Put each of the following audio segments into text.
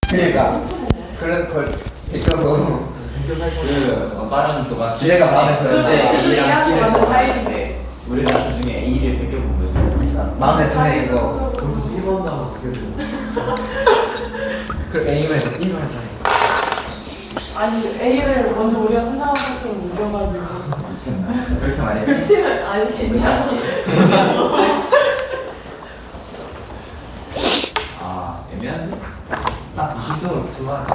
그러니까 그래서 그걸 비껴서 빠른 또가 지혜가 마음에 들었는데 A랑 B를 완전 좋아해. 다행인데. 우리는 나중에 A를 베껴본 거지. 마음에 드네 해서 그 A면 B만 하잖아요. 아니 A를 먼저 우리가 선정한 것처럼 우겨가지고. 미친나. 그렇게 말했지? 그치만 아니 괜찮아. 아, 애매한데? 딱 20도로 들어와.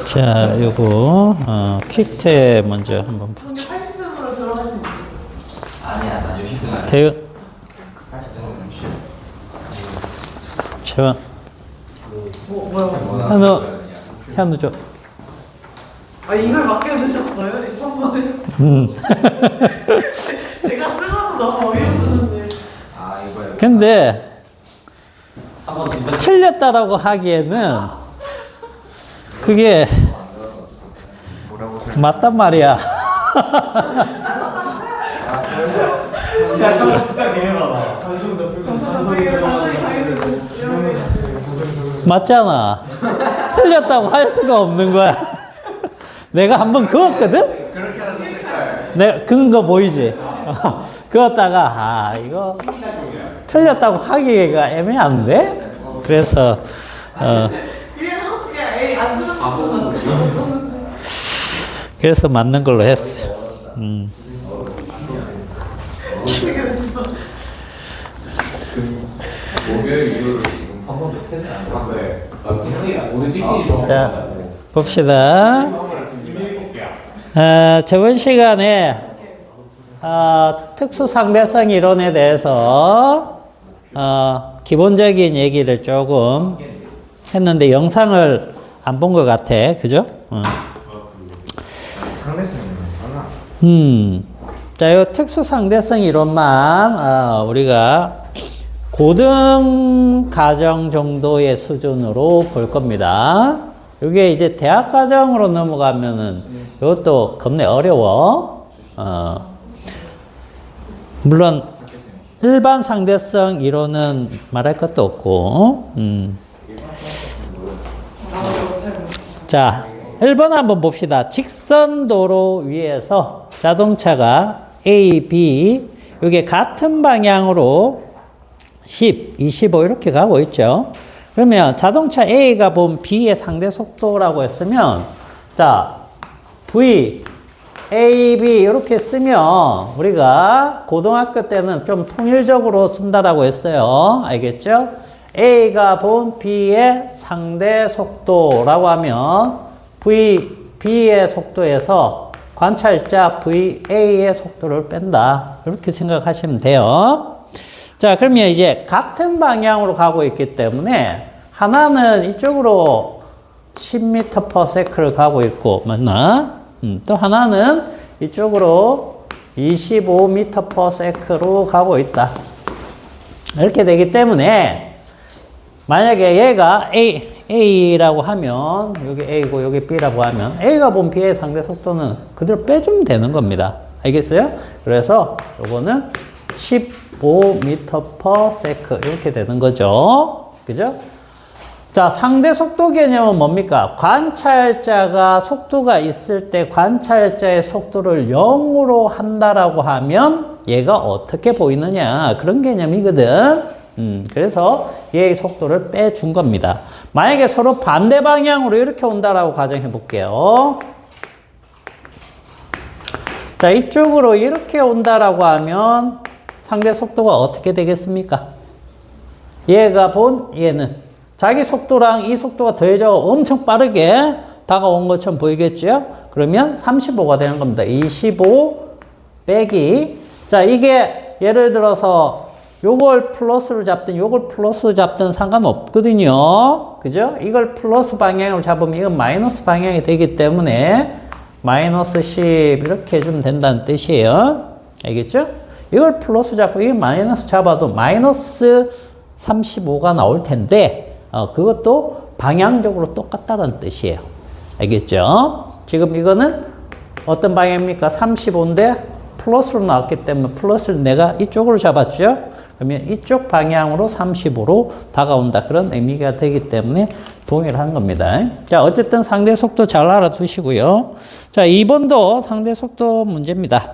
자, 요거 퀵탭 먼저 한번 근데 80점으로 들어가시면 돼요. 아니야, 나 60도 아니야. 대요. 80도는 쉬워. 채원. 뭐야? 현우 줘. 아 이걸 맡겨두셨어요? 이 선물을? 제가 쓰고도 너무 어이없었는데. 아, 이거요. 근데 한번 더. 틀렸다라고 하기에는 그게 맞단 말이야. 진짜 개해봐봐. 맞잖아. 틀렸다고 할 수가 없는 거야. 내가 한번 그었거든? 그렇게 하는 색깔. 내가 그은 거 보이지? 그었다가 이거 틀렸다고 하기가 애매한데? 그래서 그냥 A 안 쓰는 것보다 그래서 맞는 걸로 했어. 목요일 이후로 지금 한 번도 팬을 안 하고. 네. 오늘 찍시 좀. 자, 봅시다. 저번 시간에 특수 상대성 이론에 대해서 기본적인 얘기를 조금 했는데 영상을 안 본 것 같아. 그죠? 상대성이 많아. 자, 이 특수 상대성 이론만 우리가 고등 과정 정도의 수준으로 볼 겁니다. 이게 이제 대학 과정으로 넘어가면은 이것도 겁내 어려워. 물론 일반 상대성 이론은 말할 것도 없고. 자, 1번 한번 봅시다. 직선 도로 위에서 자동차가 A, B 이게 같은 방향으로 10, 25 이렇게 가고 있죠. 그러면 자동차 A가 본 B의 상대 속도라고 했으면 자, V, A, B 이렇게 쓰면 우리가 고등학교 때는 좀 통일적으로 쓴다라고 했어요. 알겠죠? A가 본 B의 상대 속도라고 하면 V, B의 속도에서 관찰자 VA의 속도를 뺀다. 이렇게 생각하시면 돼요. 자, 그러면 이제 같은 방향으로 가고 있기 때문에 하나는 이쪽으로 10m/s를 가고 있고, 맞나? 또 하나는 이쪽으로 25m/s로 가고 있다. 이렇게 되기 때문에 만약에 얘가 A라고 하면 여기 A고 여기 B라고 하면 A가 본 B의 상대 속도는 그대로 빼주면 되는 겁니다. 알겠어요? 그래서 요거는 15m/s 이렇게 되는 거죠. 그죠? 자, 상대 속도 개념은 뭡니까? 관찰자가 속도가 있을 때 관찰자의 속도를 0으로 한다라고 하면 얘가 어떻게 보이느냐 그런 개념이거든. 그래서 얘의 속도를 빼준 겁니다. 만약에 서로 반대 방향으로 이렇게 온다라고 가정해 볼게요. 자, 이쪽으로 이렇게 온다라고 하면 상대 속도가 어떻게 되겠습니까? 얘가 본 얘는 자기 속도랑 이 속도가 더해져 엄청 빠르게 다가온 것처럼 보이겠죠? 그러면 35가 되는 겁니다. 25 빼기. 자, 이게 예를 들어서 요걸 플러스로 잡든 요걸 플러스로 잡든 상관없거든요. 그죠? 이걸 플러스 방향으로 잡으면 이건 마이너스 방향이 되기 때문에 마이너스 10 이렇게 해주면 된다는 뜻이에요. 알겠죠? 이걸 플러스 잡고 이걸 마이너스 잡아도 마이너스 35가 나올 텐데 그것도 방향적으로 똑같다는 뜻이에요. 알겠죠? 지금 이거는 어떤 방향입니까? 35인데 플러스로 나왔기 때문에 플러스를 내가 이쪽으로 잡았죠? 그러면 이쪽 방향으로 35로 다가온다. 그런 의미가 되기 때문에 동일한 겁니다. 자, 어쨌든 상대 속도 잘 알아두시고요. 자, 2번도 상대 속도 문제입니다.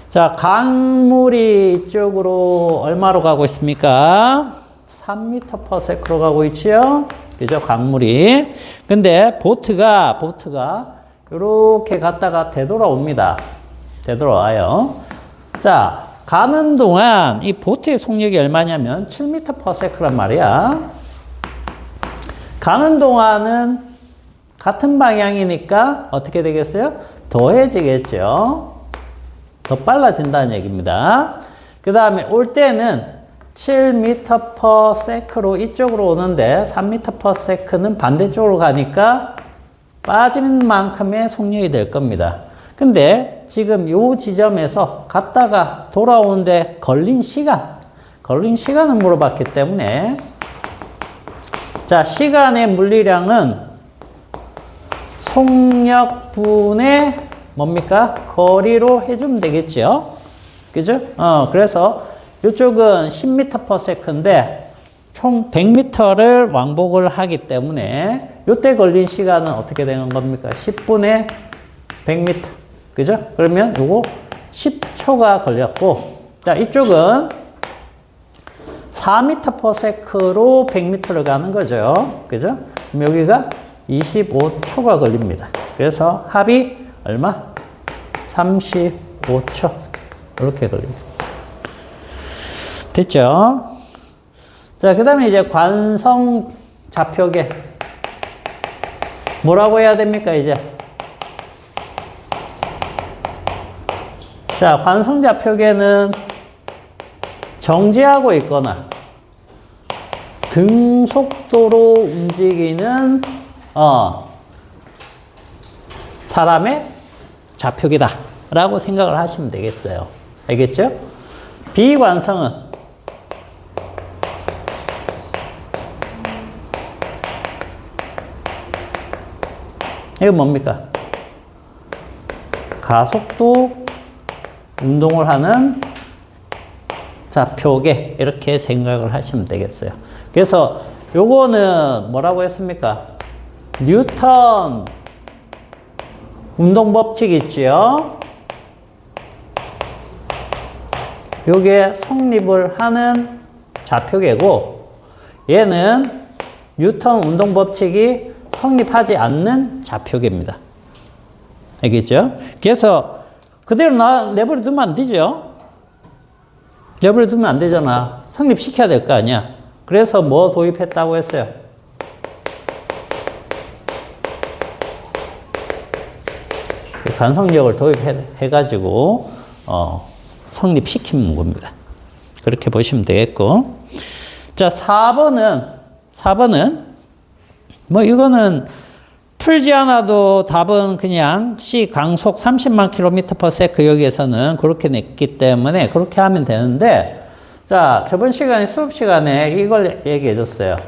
자, 강물이 이쪽으로 얼마로 가고 있습니까? 3m/s로 가고 있죠? 그죠? 강물이. 근데 보트가 이렇게 갔다가 되돌아옵니다. 되돌아와요. 자, 가는 동안 이 보트의 속력이 얼마냐면 7m/s란 말이야. 가는 동안은 같은 방향이니까 어떻게 되겠어요? 더해지겠죠. 더 빨라진다는 얘기입니다. 그 다음에 올 때는 7m/s로 이쪽으로 오는데 3m/s는 반대쪽으로 가니까 빠지는 만큼의 속력이 될 겁니다. 근데 지금 요 지점에서 갔다가 돌아오는데 걸린 시간을 물어봤기 때문에 자, 시간의 물리량은 속력분의 뭡니까? 거리로 해주면 되겠죠? 그죠? 그래서 이쪽은 10m/s인데 총 100m를 왕복을 하기 때문에 이때 걸린 시간은 어떻게 되는 겁니까? 10분의 100m. 그죠? 그러면 요거 10초가 걸렸고, 자, 이쪽은 4m/s로 100m를 가는 거죠. 그죠? 그럼 여기가 25초가 걸립니다. 그래서 합이 얼마? 35초. 이렇게 걸립니다. 됐죠? 자, 그 다음에 이제 관성 좌표계. 뭐라고 해야 됩니까, 이제? 자, 관성 좌표계는 정지하고 있거나 등속도로 움직이는 사람의 좌표계다 라고 생각을 하시면 되겠어요. 알겠죠? 비관성은 이건 뭡니까? 가속도 운동을 하는 좌표계 이렇게 생각을 하시면 되겠어요. 그래서 요거는 뭐라고 했습니까? 뉴턴 운동 법칙 있죠? 요게 성립을 하는 좌표계고 얘는 뉴턴 운동 법칙이 성립하지 않는 좌표계입니다. 알겠죠? 그래서 그대로 내버려 두면 안 되죠? 내버려 두면 안 되잖아. 성립시켜야 될 거 아니야. 그래서 뭐 도입했다고 했어요? 관성력을 도입해가지고 성립시키는 겁니다. 그렇게 보시면 되겠고. 자, 4번은 뭐 이거는 풀지 않아도 답은 그냥 C 강속 30만 km/s 여기에서는 그렇게 냈기 때문에 그렇게 하면 되는데, 자, 저번 시간에 수업 시간에 이걸 얘기해 줬어요.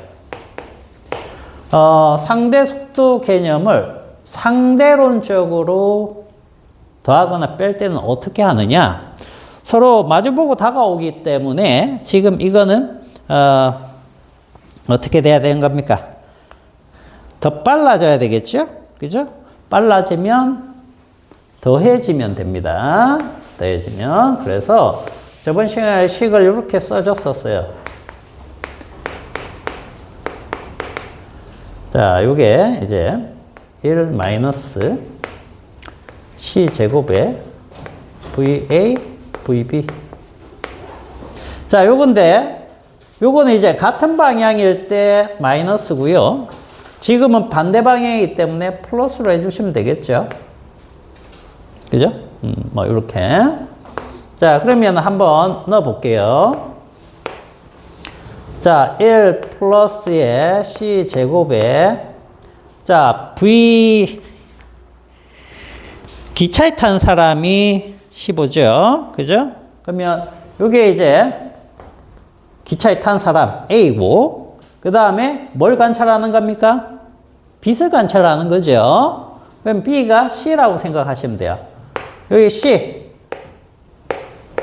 상대 속도 개념을 상대론적으로 더하거나 뺄 때는 어떻게 하느냐? 서로 마주보고 다가오기 때문에 지금 이거는 어떻게 돼야 되는 겁니까? 더 빨라져야 되겠죠? 그죠? 빨라지면 더해지면 됩니다. 더해지면. 그래서 저번 시간에 식을 이렇게 써줬었어요. 자, 요게 이제 1 마이너스 C제곱에 VA, VB. 자, 요건데, 요거는 이제 같은 방향일 때 마이너스고요. 지금은 반대 방향이기 때문에 플러스로 해주시면 되겠죠. 그죠? 뭐, 이렇게. 자, 그러면 한번 넣어 볼게요. 자, 1 플러스의 C제곱에, 자, V, 기차에 탄 사람이 15죠. 그죠? 그러면, 요게 이제, 기차에 탄 사람 A고, 그 다음에 뭘 관찰하는 겁니까? 빛을 관찰하는 거죠. 그럼 B가 C라고 생각하시면 돼요. 여기 C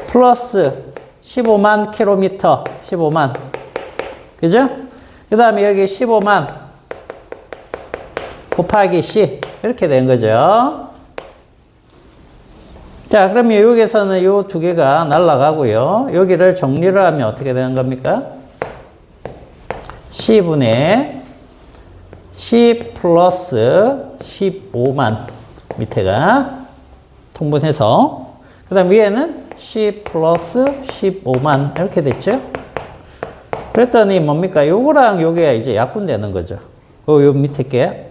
플러스 15만 킬로미터, 15만. 그죠? 그 다음에 여기 15만 곱하기 C 이렇게 된 거죠. 자, 그러면 여기서는 이 두 개가 날아가고요. 여기를 정리를 하면 어떻게 되는 겁니까? C분의 C 플러스 15만 밑에가 통분해서 그 다음 위에는 C 플러스 15만 이렇게 됐죠? 그랬더니 뭡니까? 요거랑 요게 이제 약분되는 거죠. 요 밑에 게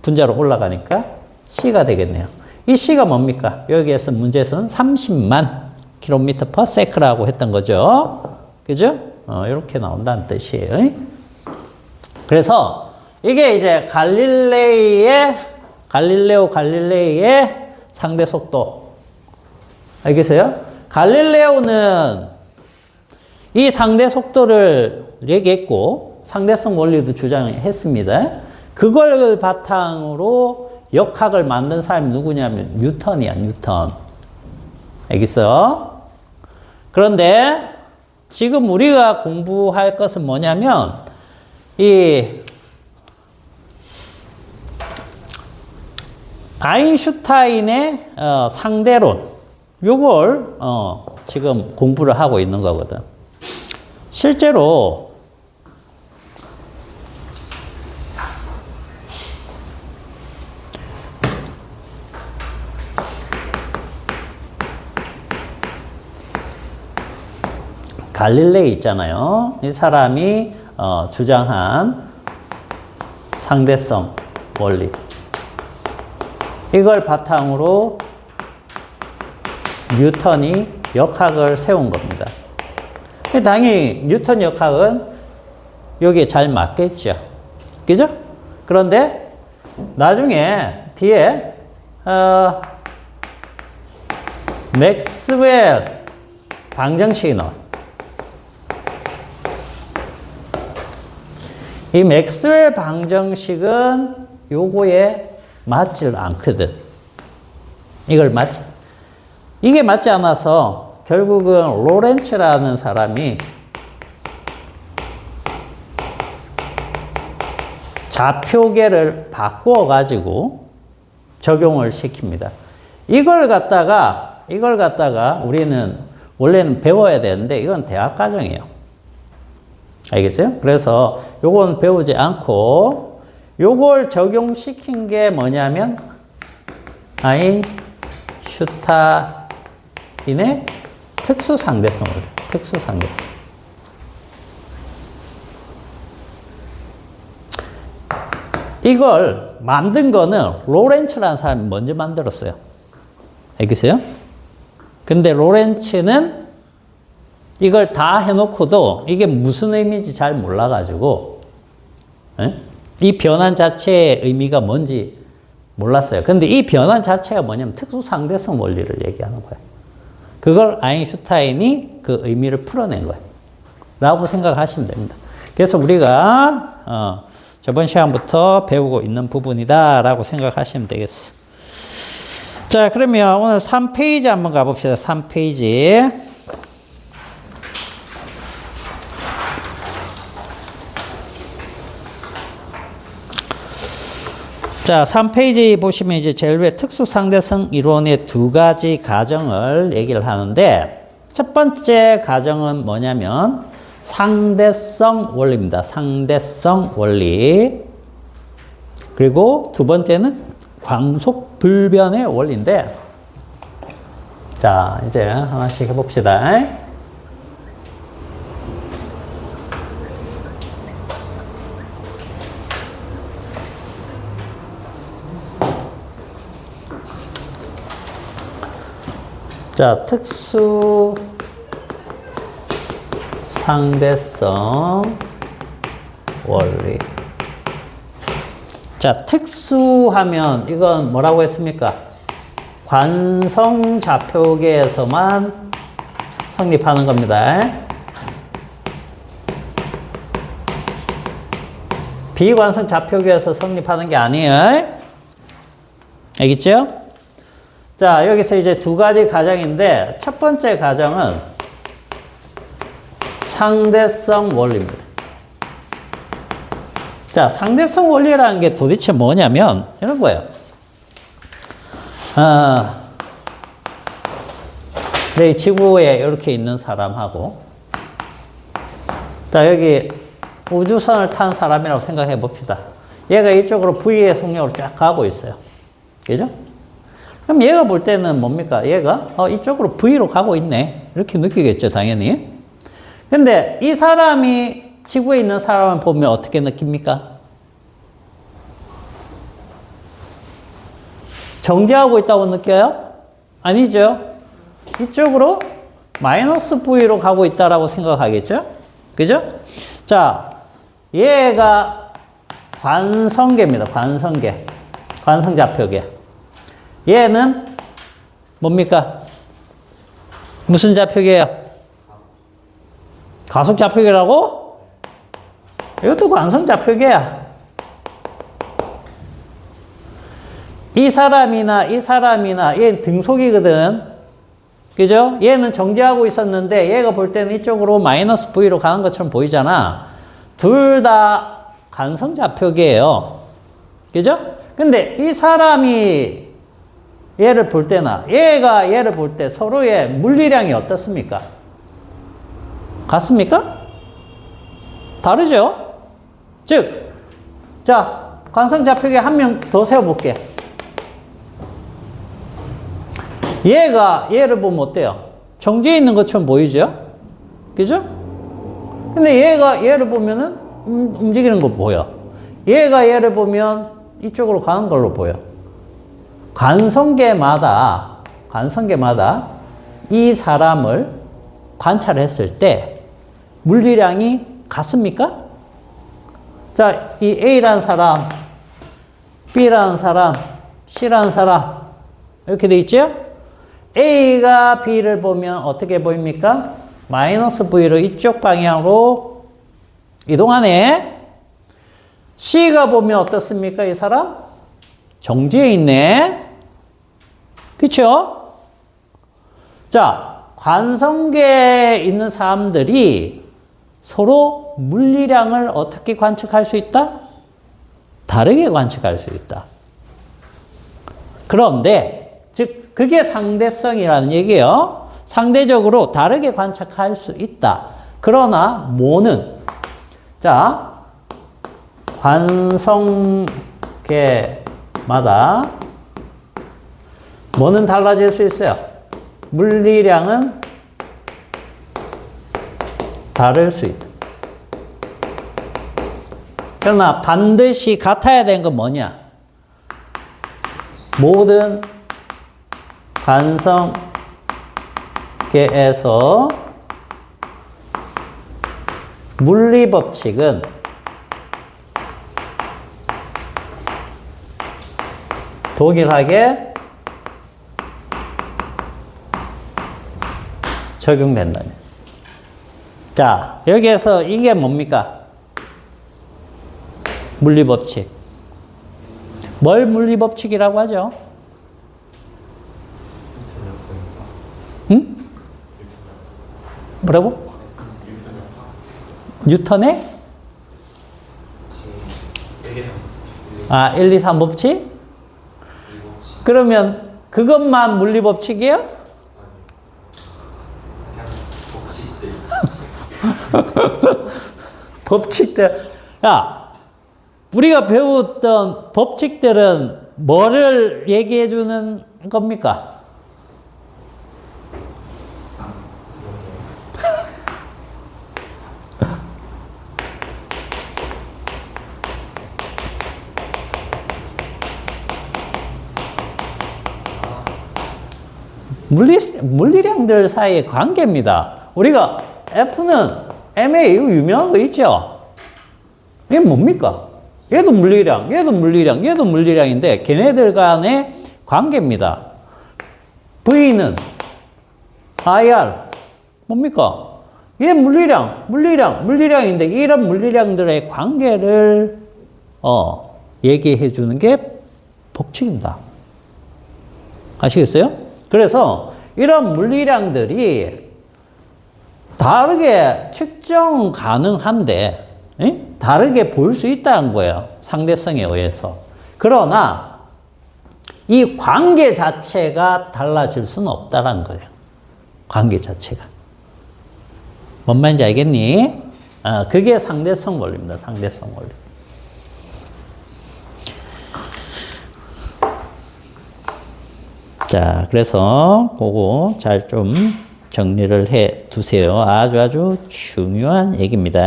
분자로 올라가니까 C가 되겠네요. 이 C가 뭡니까? 여기에서 문제에서는 30만 킬로미터 퍼 세크라고 했던 거죠. 그죠? 이렇게 나온다는 뜻이에요. 그래서 이게 이제 갈릴레오의 상대 속도. 알겠어요? 갈릴레오는 이 상대 속도를 얘기했고 상대성 원리도 주장했습니다. 그걸 바탕으로 역학을 만든 사람이 누구냐면 뉴턴이야, 뉴턴. 알겠어? 그런데 지금 우리가 공부할 것은 뭐냐면 이 아인슈타인의 상대론 요걸 지금 공부를 하고 있는 거거든. 실제로 갈릴레이 있잖아요. 이 사람이 주장한 상대성 원리. 이걸 바탕으로 뉴턴이 역학을 세운 겁니다. 당연히 뉴턴 역학은 여기에 잘 맞겠죠. 그죠? 그런데 나중에 뒤에 맥스웰 방정식이 나와요. 이 맥스웰 방정식은 요거에 맞질 않거든. 이게 맞지 않아서 결국은 로렌츠라는 사람이 좌표계를 바꾸어 가지고 적용을 시킵니다. 이걸 갖다가 우리는 원래는 배워야 되는데 이건 대학 과정이에요. 알겠어요? 그래서 요건 배우지 않고 요걸 적용시킨 게 뭐냐면 아인슈타인의 특수상대성 원리. 특수상대성. 이걸 만든 거는 로렌츠라는 사람이 먼저 만들었어요. 알겠어요? 근데 로렌츠는 이걸 다 해놓고도 이게 무슨 의미인지 잘 몰라가지고 이 변환 자체의 의미가 뭔지 몰랐어요. 근데 이 변환 자체가 뭐냐면 특수상대성 원리를 얘기하는 거예요. 그걸 아인슈타인이 그 의미를 풀어낸 거예요. 라고 생각하시면 됩니다. 그래서 우리가 저번 시간부터 배우고 있는 부분이다 라고 생각하시면 되겠어요. 자, 그러면 오늘 3페이지 한번 가봅시다. 3페이지. 자, 3페이지 보시면 이제 제일 위에 특수상대성 이론의 두 가지 가정을 얘기를 하는데, 첫 번째 가정은 뭐냐면 상대성 원리입니다. 상대성 원리. 그리고 두 번째는 광속불변의 원리인데, 자, 이제 하나씩 해봅시다. 자, 특수 상대성 원리. 자, 특수하면 이건 뭐라고 했습니까? 관성 좌표계에서만 성립하는 겁니다. 비관성 좌표계에서 성립하는 게 아니에요. 알겠죠? 자, 여기서 이제 두 가지 가정인데, 첫 번째 가정은 상대성 원리입니다. 자, 상대성 원리라는 게 도대체 뭐냐면 이런 거예요. 이 지구에 이렇게 있는 사람하고, 자, 여기 우주선을 탄 사람이라고 생각해 봅시다. 얘가 이쪽으로 V의 속력으로 쫙 가고 있어요. 그죠? 그럼 얘가 볼 때는 뭡니까? 얘가 이쪽으로 V로 가고 있네. 이렇게 느끼겠죠, 당연히. 근데 이 사람이 지구에 있는 사람을 보면 어떻게 느낍니까? 정지하고 있다고 느껴요? 아니죠. 이쪽으로 마이너스 V로 가고 있다라고 생각하겠죠? 그죠? 자, 얘가 관성계입니다. 관성계. 관성좌표계. 얘는 뭡니까? 무슨 좌표계예요? 가속좌표계라고? 이것도 관성좌표계야. 이 사람이나 얘는 등속이거든. 그죠? 얘는 정지하고 있었는데 얘가 볼 때는 이쪽으로 마이너스 V로 가는 것처럼 보이잖아. 둘 다 관성좌표계예요. 그죠? 근데 이 사람이 얘를 볼 때나 얘가 얘를 볼 때 서로의 물리량이 어떻습니까? 같습니까? 다르죠? 즉, 자, 관성좌표계 한 명 더 세워볼게. 얘가 얘를 보면 어때요? 정지해 있는 것처럼 보이죠? 그죠? 근데 얘가 얘를 보면은 움직이는 거 보여. 얘가 얘를 보면 이쪽으로 가는 걸로 보여. 관성계마다 이 사람을 관찰했을 때 물리량이 같습니까? 자, 이 A라는 사람, B라는 사람, C라는 사람 이렇게 돼 있죠? A가 B를 보면 어떻게 보입니까? 마이너스 V로 이쪽 방향으로 이동하네. C가 보면 어떻습니까? 이 사람? 정지해 있네. 그쵸? 자, 관성계에 있는 사람들이 서로 물리량을 어떻게 관측할 수 있다? 다르게 관측할 수 있다. 그런데, 즉, 그게 상대성이라는 얘기예요. 상대적으로 다르게 관측할 수 있다. 그러나, 뭐는? 자, 관성계마다 뭐는 달라질 수 있어요? 물리량은 다를 수 있다. 그러나 반드시 같아야 되는 건 뭐냐? 모든 관성계에서 물리법칙은 동일하게 적용된다. 자, 여기에서 이게 뭡니까? 물리법칙. 뭘 물리법칙이라고 하죠? 응? 뭐라고? 뉴턴의? 1, 2, 3 법칙? 그러면 그것만 물리법칙이에요? 법칙들. 야, 우리가 배웠던 법칙들은 뭐를 얘기해 주는 겁니까? 물리량들 사이의 관계입니다. 우리가 F는 MA 이거 유명한 거 있죠? 이게 뭡니까? 얘도 물리량, 얘도 물리량, 얘도 물리량인데 걔네들 간의 관계입니다. V는 IR 뭡니까? 얘 물리량인데 이런 물리량들의 관계를 얘기해 주는 게 법칙입니다. 아시겠어요? 그래서 이런 물리량들이 다르게 측정 가능한데, 다르게 보일 수 있다는 거예요. 상대성에 의해서. 그러나 이 관계 자체가 달라질 수는 없다는 거예요. 관계 자체가. 뭔 말인지 알겠니? 그게 상대성 원리입니다. 상대성 원리. 자, 그래서 그거 잘 좀 정리를 해 두세요. 아주 중요한 얘기입니다.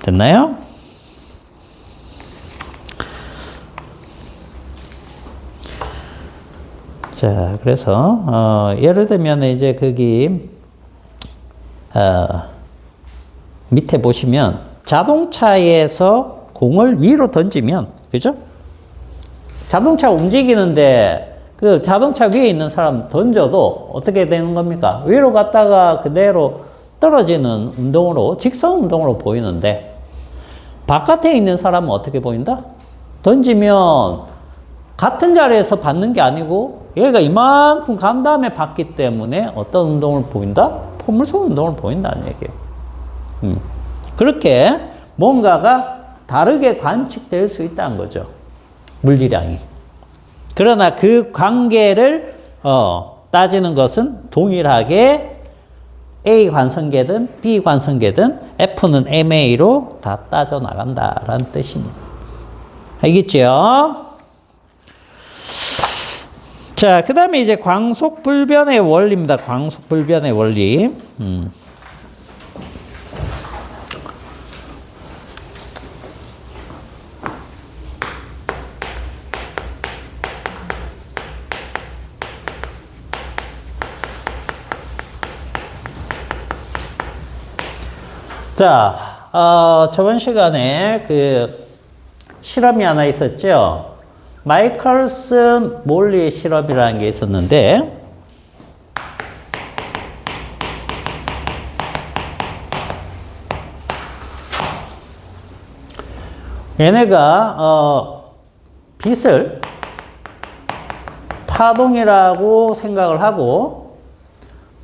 됐나요? 자, 그래서 예를 들면 이제 거기 밑에 보시면 자동차에서 공을 위로 던지면, 그죠? 자동차 움직이는데 그 자동차 위에 있는 사람 던져도 어떻게 되는 겁니까? 위로 갔다가 그대로 떨어지는 운동으로, 직선 운동으로 보이는데, 바깥에 있는 사람은 어떻게 보인다? 던지면 같은 자리에서 받는 게 아니고 얘가 이만큼 간 다음에 받기 때문에 어떤 운동을 보인다? 포물선 운동을 보인다는 얘기예요. 그렇게 뭔가가 다르게 관측될 수 있다는 거죠. 물리량이. 그러나 그 관계를 따지는 것은 동일하게 A 관성계든 B 관성계든 F는 MA로 다 따져 나간다라는 뜻입니다. 알겠죠? 자, 그 다음에 이제 광속불변의 원리입니다. 광속불변의 원리. 자, 저번 시간에 그 실험이 하나 있었죠. 마이클슨 몰리 실험이라는 게 있었는데, 얘네가 빛을 파동이라고 생각을 하고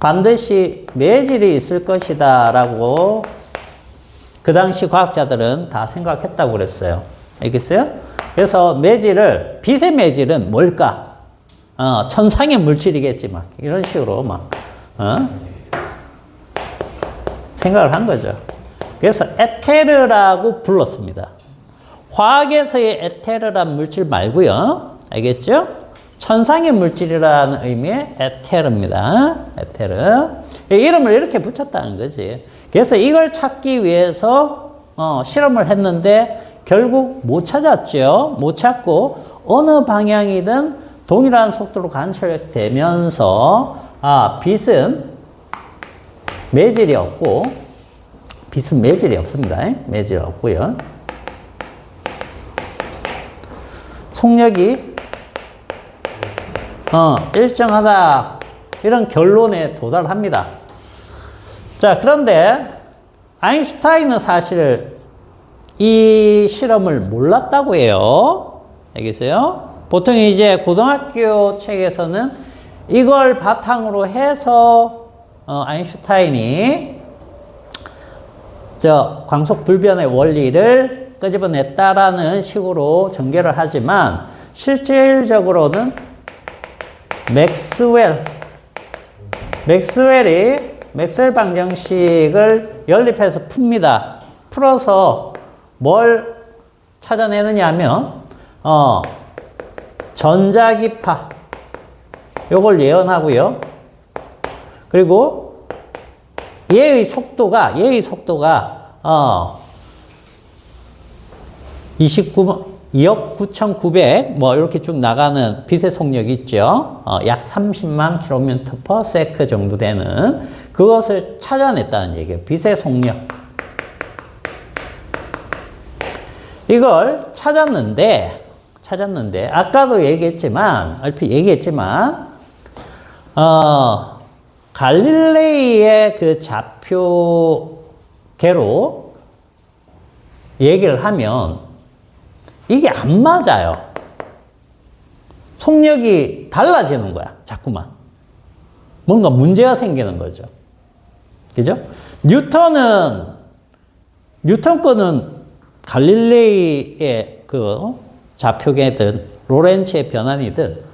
반드시 매질이 있을 것이다 라고 그 당시 과학자들은 다 생각했다고 그랬어요. 알겠어요? 그래서 매질을, 빛의 매질은 뭘까? 천상의 물질이겠지, 막. 이런 식으로 막, 생각을 한 거죠. 그래서 에테르라고 불렀습니다. 화학에서의 에테르란 물질 말고요. 알겠죠? 천상의 물질이라는 의미의 에테르입니다. 에테르. 이름을 이렇게 붙였다는 거지. 그래서 이걸 찾기 위해서 실험을 했는데 결국 못 찾았죠. 못 찾고 어느 방향이든 동일한 속도로 관찰되면서 빛은 매질이 없고, 빛은 매질이 없습니다. 매질이 없고요. 속력이 일정하다, 이런 결론에 도달합니다. 자, 그런데 아인슈타인은 사실 이 실험을 몰랐다고 해요. 알겠어요? 보통 이제 고등학교 책에서는 이걸 바탕으로 해서 아인슈타인이 광속불변의 원리를 끄집어냈다라는 식으로 전개를 하지만 실질적으로는 맥스웰 방정식을 연립해서 풉니다. 풀어서 뭘 찾아내느냐 하면 전자기파 요걸 예언하고요. 그리고 얘의 속도가 2억 9,900 뭐 이렇게 쭉 나가는 빛의 속력이 있죠. 약 30만 km/s 정도 되는 그것을 찾아냈다는 얘기예요. 빛의 속력. 이걸 찾았는데 아까도 얘기했지만 얼핏 얘기했지만 갈릴레이의 그 좌표계로 얘기를 하면 이게 안 맞아요. 속력이 달라지는 거야, 자꾸만. 뭔가 문제가 생기는 거죠. 그죠? 뉴턴은 뉴턴 거는 갈릴레이의 그 좌표계든 로렌츠의 변환이든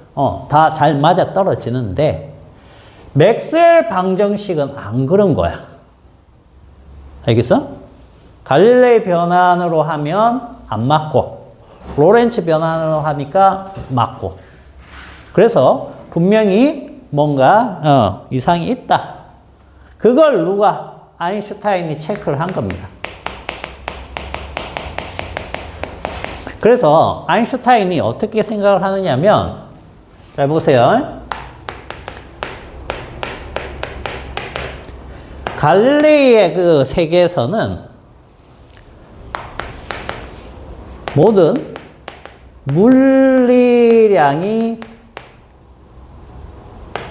다 잘 맞아 떨어지는데 맥스웰 방정식은 안 그런 거야. 알겠어? 갈릴레이 변환으로 하면 안 맞고 로렌츠 변환으로 하니까 맞고. 그래서 분명히 뭔가 이상이 있다. 그걸 누가 아인슈타인이 체크를 한 겁니다. 그래서 아인슈타인이 어떻게 생각을 하느냐면, 잘 보세요. 갈릴레이의 그 세계에서는 모든 물리량이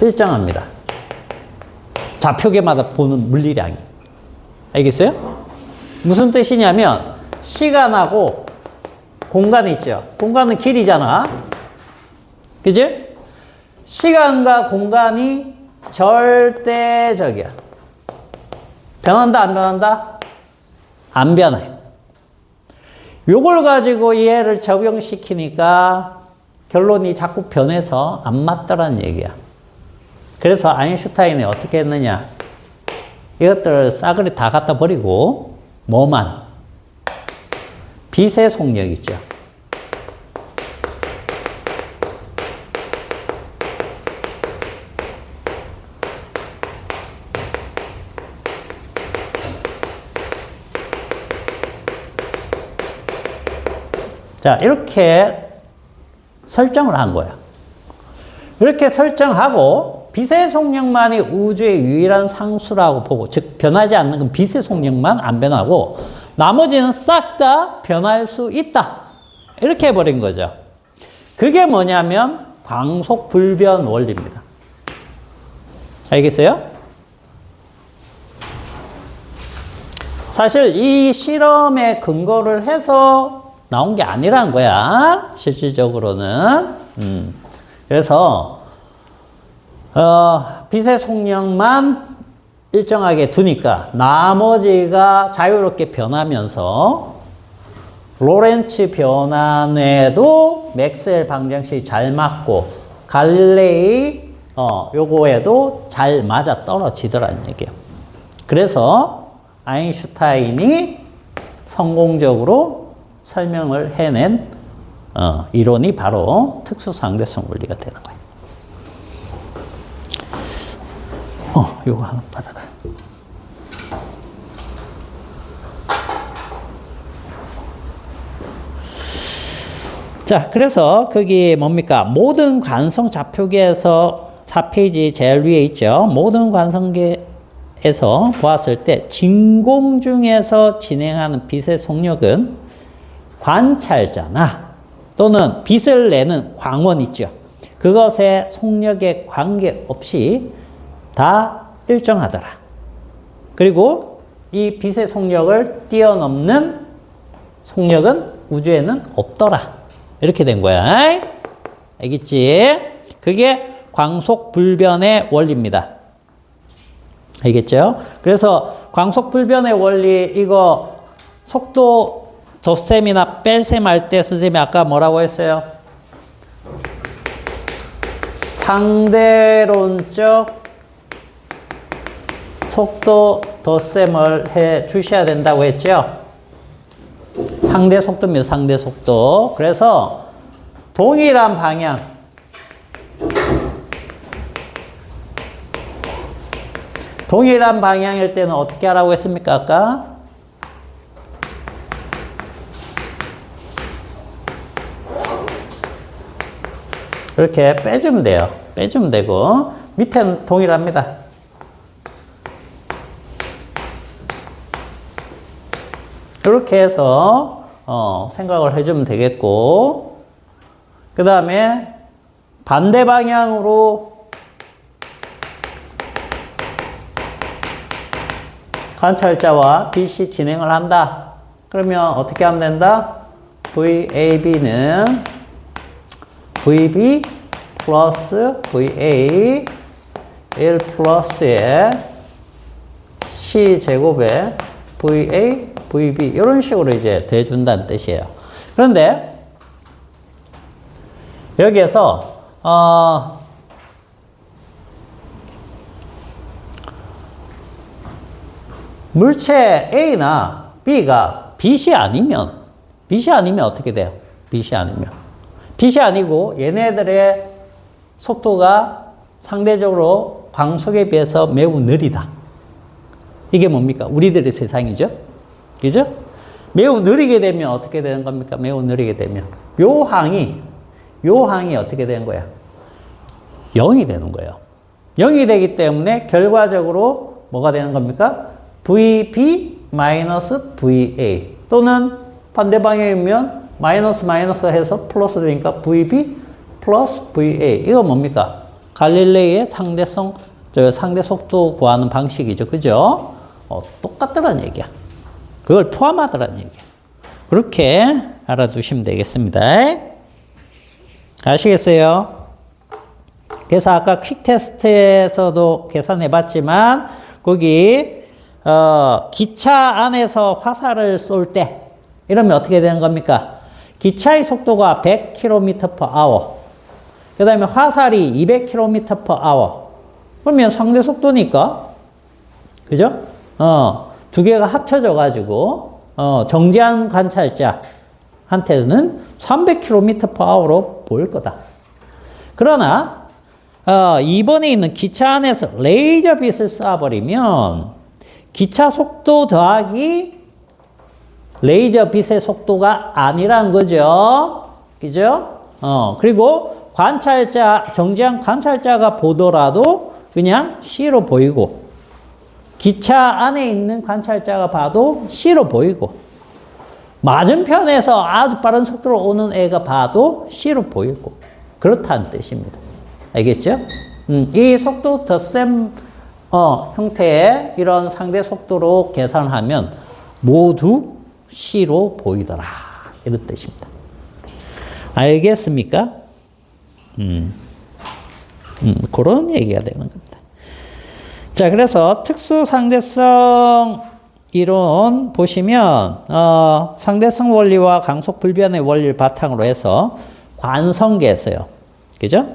일정합니다. 좌표계마다 보는 물리량이. 알겠어요? 무슨 뜻이냐면 시간하고 공간이 있죠. 공간은 길이잖아. 그지? 시간과 공간이 절대적이야. 변한다, 안 변한다? 안 변해요. 요걸 가지고 얘를 적용시키니까 결론이 자꾸 변해서 안 맞더라는 얘기야. 그래서 아인슈타인이 어떻게 했느냐? 이것들을 싸그리 다 갖다 버리고 뭐만? 빛의 속력 있죠. 자, 이렇게 설정을 한 거야. 이렇게 설정하고 빛의 속력만이 우주의 유일한 상수라고 보고, 즉 변하지 않는 건 빛의 속력만 안 변하고 나머지는 싹 다 변할 수 있다. 이렇게 해버린 거죠. 그게 뭐냐면 광속불변 원리입니다. 알겠어요? 사실 이 실험에 근거를 해서 나온 게 아니란 거야. 실질적으로는. 그래서 빛의 속력만 일정하게 두니까 나머지가 자유롭게 변하면서 로렌츠 변환에도 맥스웰 방정식이 잘 맞고 갈릴레이 요거에도 잘 맞아 떨어지더라는 얘기예요. 그래서 아인슈타인이 성공적으로 설명을 해낸 이론이 바로 특수상대성 원리가 되는 거예요. 요거 하나 받아가요. 자, 그래서 거기 뭡니까? 모든 관성 좌표계에서 4페이지 제일 위에 있죠. 모든 관성계에서 보았을 때 진공 중에서 진행하는 빛의 속력은 관찰자나 또는 빛을 내는 광원 있죠. 그것의 속력에 관계없이 다 일정하더라. 그리고 이 빛의 속력을 뛰어넘는 속력은 우주에는 없더라. 이렇게 된 거야. 알겠지? 그게 광속불변의 원리입니다. 알겠죠? 그래서 광속불변의 원리, 이거 속도 덧셈이나 뺄셈 할 때 선생님이 아까 뭐라고 했어요? 상대론적 속도 덧셈을 해 주셔야 된다고 했죠? 상대 속도입니다. 상대 속도. 그래서 동일한 방향, 동일한 방향일 때는 어떻게 하라고 했습니까? 아까? 이렇게 빼주면 돼요. 빼주면 되고 밑에는 동일합니다. 이렇게 해서 생각을 해주면 되겠고, 그 다음에 반대 방향으로 관찰자와 빛이 진행을 한다. 그러면 어떻게 하면 된다? VAB는 VB 플러스 VA 1 플러스에 C 제곱에 VA VB 이런 식으로 이제 대준다는 뜻이에요. 그런데 여기에서 물체 A나 B가 빛이 아니면 어떻게 돼요? 빛이 아니고 얘네들의 속도가 상대적으로 광속에 비해서 매우 느리다. 이게 뭡니까? 우리들의 세상이죠. 그죠? 매우 느리게 되면 어떻게 되는 겁니까? 매우 느리게 되면 요 항이 어떻게 되는 거야? 0이 되는 거예요. 0이 되기 때문에 결과적으로 뭐가 되는 겁니까? VB-VA 또는 반대 방향이면 마이너스 해서 플러스 되니까 VB 플러스 VA. 이거 뭡니까? 갈릴레이의 상대 속도 구하는 방식이죠. 그죠? 똑같더란 얘기야. 그걸 포함하더란 얘기야. 그렇게 알아두시면 되겠습니다. 아시겠어요? 그래서 아까 퀵 테스트에서도 계산해 봤지만 거기 기차 안에서 화살을 쏠 때 이러면 어떻게 되는 겁니까? 기차의 속도가 100km/h. 그 다음에 화살이 200km/h. 그러면 상대 속도니까, 그죠? 두 개가 합쳐져 가지고, 정지한 관찰자한테는 300km/h로 보일 거다. 그러나, 2번에 있는 기차 안에서 레이저 빛을 쏴버리면, 기차 속도 더하기 레이저 빛의 속도가 아니란 거죠. 그죠? 그리고 정지한 관찰자가 보더라도 그냥 C로 보이고, 기차 안에 있는 관찰자가 봐도 C로 보이고, 맞은편에서 아주 빠른 속도로 오는 애가 봐도 C로 보이고, 그렇다는 뜻입니다. 알겠죠? 이 속도 덧셈 형태의 이런 상대 속도로 계산하면 모두 C로 보이더라. 이런 뜻입니다. 알겠습니까? 그런 얘기가 되는 겁니다. 자, 그래서 특수상대성 이론 보시면, 상대성 원리와 강속 불변의 원리를 바탕으로 해서 관성계에서요. 그죠?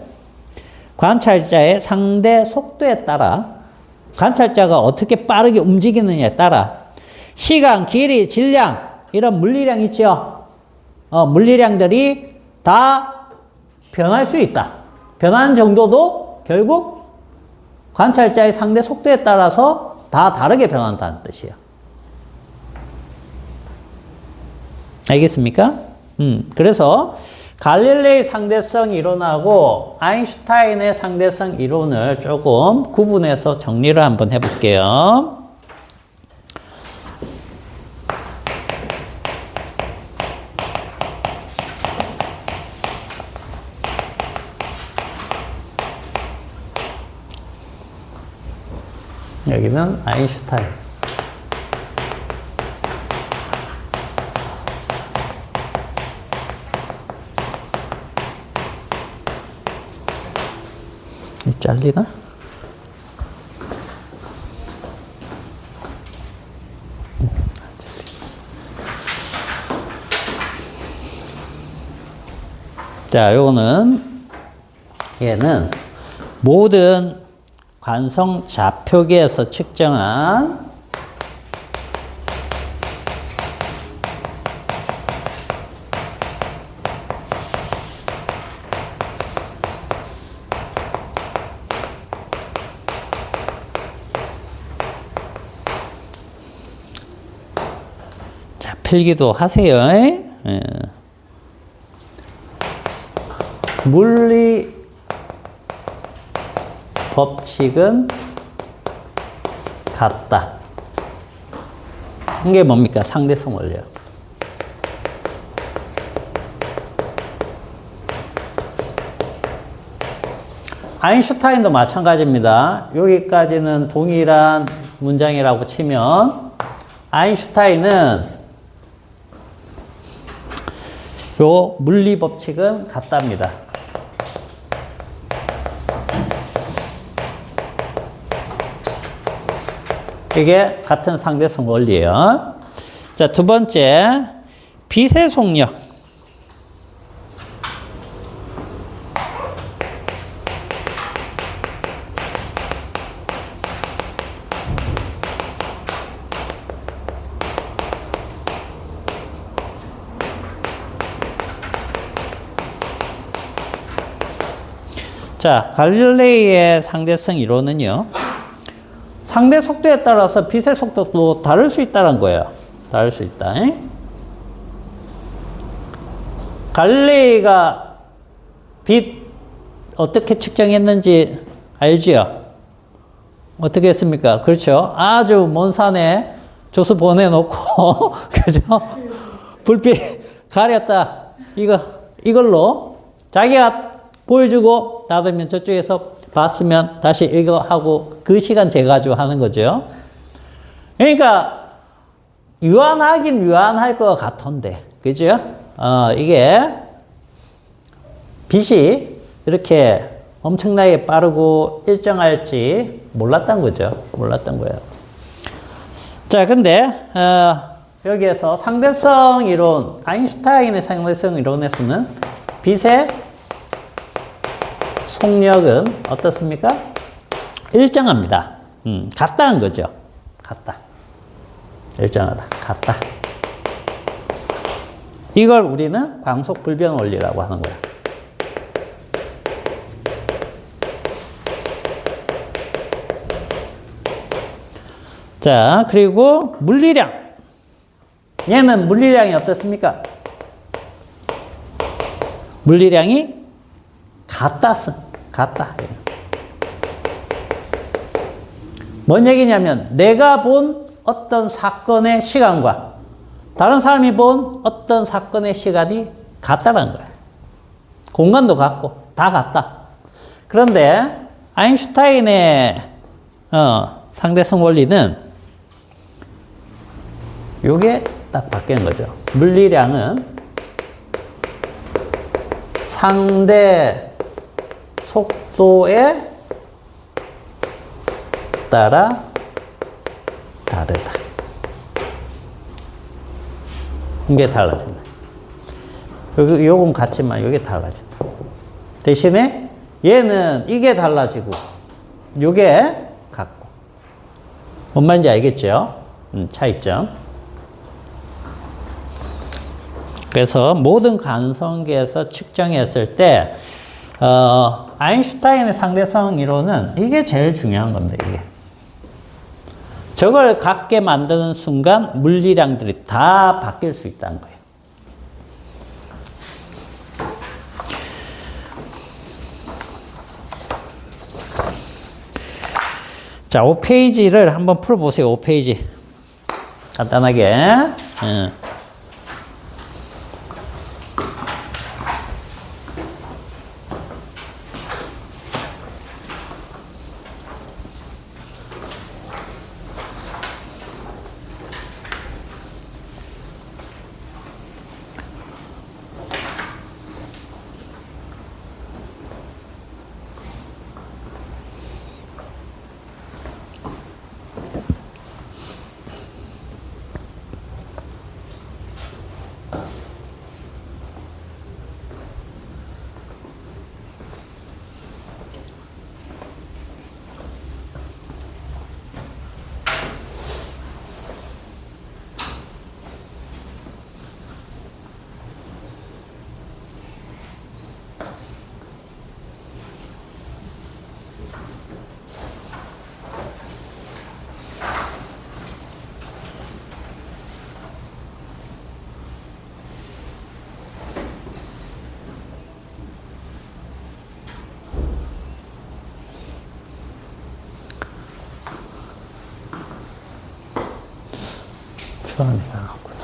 관찰자의 상대 속도에 따라 관찰자가 어떻게 빠르게 움직이느냐에 따라 시간, 길이, 질량 이런 물리량 있죠. 물리량들이 다 변할 수 있다. 변하는 정도도 결국 관찰자의 상대 속도에 따라서 다 다르게 변한다는 뜻이에요. 알겠습니까? 그래서 갈릴레이 상대성 이론하고 아인슈타인의 상대성 이론을 조금 구분해서 정리를 한번 해볼게요. 여기는 아인슈타인. 잘리나? 자, 얘는 모든 관성 좌표계에서 측정한 자, 필기도 하세요. 예. 물리 법칙은 같다. 이게 뭡니까? 상대성 원리요. 아인슈타인도 마찬가지입니다. 여기까지는 동일한 문장이라고 치면 아인슈타인은 요 물리 법칙은 같답니다. 이게 같은 상대성 원리예요. 자, 두 번째, 빛의 속력. 자, 갈릴레이의 상대성 이론은요, 상대 속도에 따라서 빛의 속도도 다를 수 있다는 거예요. 다를 수 있다. 갈릴레이가 빛 어떻게 측정했는지 알지요? 어떻게 했습니까? 그렇죠. 아주 먼 산에 조수 보내놓고, 그죠? 불빛 가렸다. 이걸로 자기가 보여주고 닫으면 저쪽에서 봤으면 다시 이거 하고 그 시간 재가지고 하는 거죠. 그러니까 유한하긴 유한할 것 같은데, 그죠? 이게 빛이 이렇게 엄청나게 빠르고 일정할지 몰랐던 거죠. 몰랐던 거예요. 자, 근데 여기에서 상대성 이론, 아인슈타인의 상대성 이론에서는 빛의 속력은 어떻습니까? 일정합니다. 같다는 거죠. 같다. 일정하다. 같다. 이걸 우리는 광속 불변 원리라고 하는 거야. 자, 그리고 물리량. 얘는 물리량이 어떻습니까? 물리량이 같다. 뭔 얘기냐면 내가 본 어떤 사건의 시간과 다른 사람이 본 어떤 사건의 시간이 같다는 거예요. 공간도 같고 다 같다. 그런데 아인슈타인의 상대성 원리는 요게 딱 바뀌는 거죠. 물리량은 상대 속도에 따라 다르다. 이게 달라진다. 요건 같지만 이게 달라진다. 대신에 얘는 이게 달라지고 요게 같고. 뭔 말인지 알겠죠? 차이점. 그래서 모든 가능성계에서 측정했을 때 아인슈타인의 상대성 이론은 이게 제일 중요한 겁니다. 이게. 저걸 갖게 만드는 순간 물리량들이 다 바뀔 수 있다는 거예요. 자, 5페이지를 한번 풀어보세요. 5페이지. 간단하게. 표현이 나왔구나.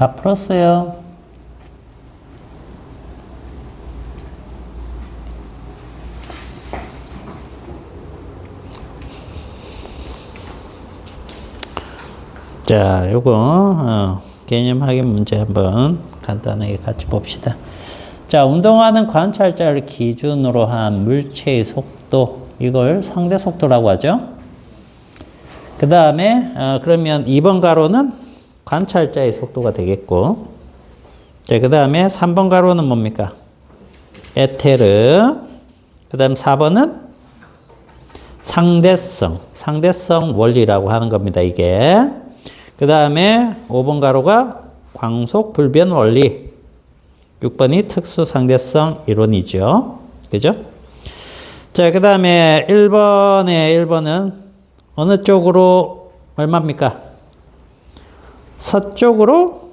다 풀었어요. 자, 요거 개념 확인 문제 한번 간단하게 같이 봅시다. 자, 운동하는 관찰자를 기준으로 한 물체의 속도, 이걸 상대 속도라고 하죠. 그 다음에 그러면 2번 가로는 관찰자의 속도가 되겠고, 자, 그 다음에 3번 가로는 뭡니까? 에테르. 그 다음 4번은 상대성 원리라고 하는 겁니다, 이게. 그 다음에 5번 가로가 광속 불변 원리. 6번이 특수 상대성 이론이죠. 그죠? 자, 그 다음에 1번은 어느 쪽으로 얼마입니까? 서쪽으로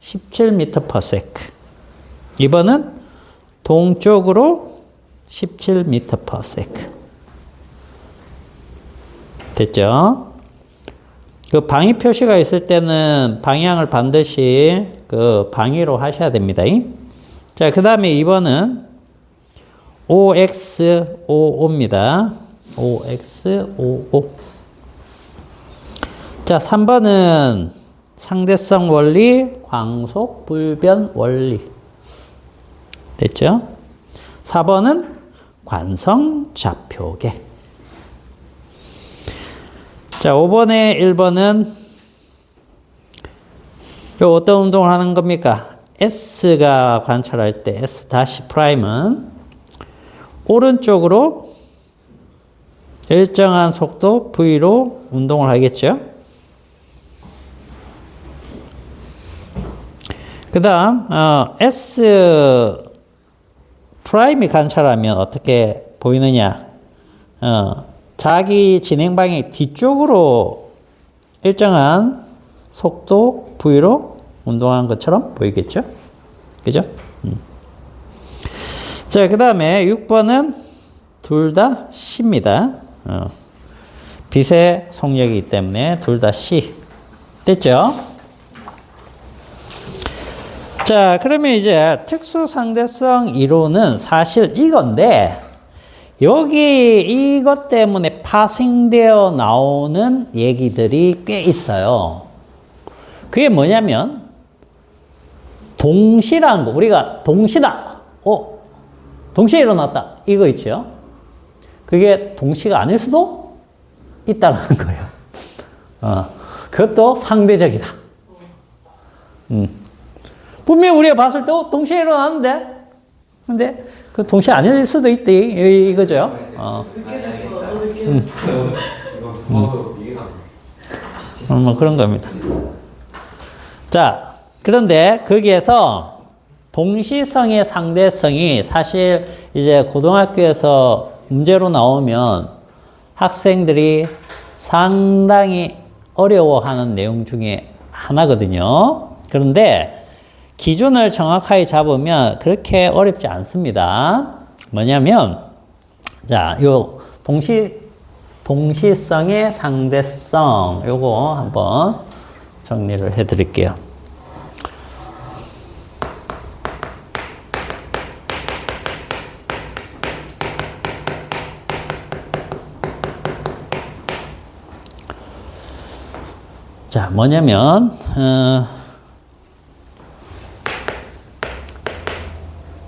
17m/s. 2번은 동쪽으로 17m/s. 됐죠? 그 방위 표시가 있을 때는 방향을 반드시 그 방위로 하셔야 됩니다. 자, 그 다음에 2번은 OXOO입니다. OXOO. 자, 3번은 상대성 원리, 광속 불변 원리. 됐죠? 4번은 관성 좌표계. 자, 5번에 1번은 요 어떤 운동을 하는 겁니까? S가 관찰할 때 S 다시 프라임은 오른쪽으로 일정한 속도 V로 운동을 하겠죠. 그 다음 S 프라임이 관찰하면 어떻게 보이느냐? 자기 진행 방향 뒤쪽으로 일정한 속도 V로 운동한 것처럼 보이겠죠? 그죠? 자, 그 다음에 6번은 둘 다 C입니다. 빛의 속력이기 때문에 둘 다 C. 됐죠? 자, 그러면 이제 특수상대성 이론은 사실 이건데, 여기 이것 때문에 파생되어 나오는 얘기들이 꽤 있어요. 그게 뭐냐면 동시라는 거. 우리가 동시다. 동시에 일어났다. 이거 있죠. 그게 동시가 아닐 수도 있다는 거예요. 그것도 상대적이다. 분명히 우리가 봤을 때 동시에 일어났는데, 근데 그 동시에 아닐 수도 있대. 이거죠. 뭐 그런 겁니다. 자, 그런데 거기에서 동시성의 상대성이 사실 이제 고등학교에서 문제로 나오면 학생들이 상당히 어려워하는 내용 중에 하나거든요. 그런데 기준을 정확하게 잡으면 그렇게 어렵지 않습니다. 뭐냐면, 자, 요 동시성의 상대성, 요거 한번 정리를 해 드릴게요. 자, 뭐냐면,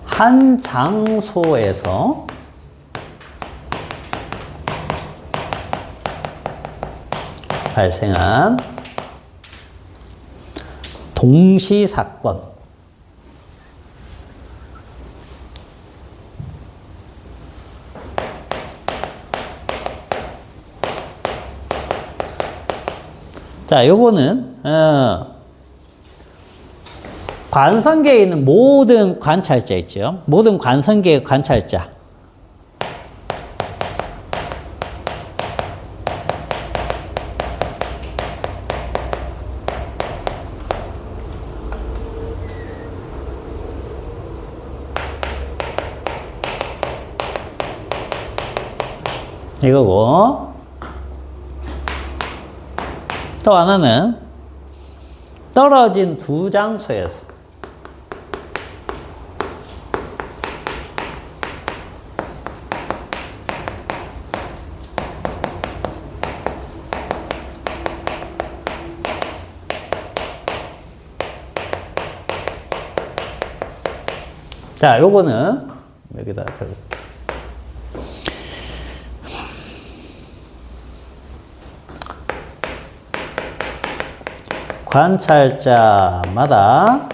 한 장소에서 발생한 동시 사건. 자, 요거는 관성계에 있는 모든 관찰자 있죠. 모든 관성계의 관찰자. 이거고, 또 하나는 떨어진 두 장소에서 자, 요거는 여기다 적을게요. 관찰자마다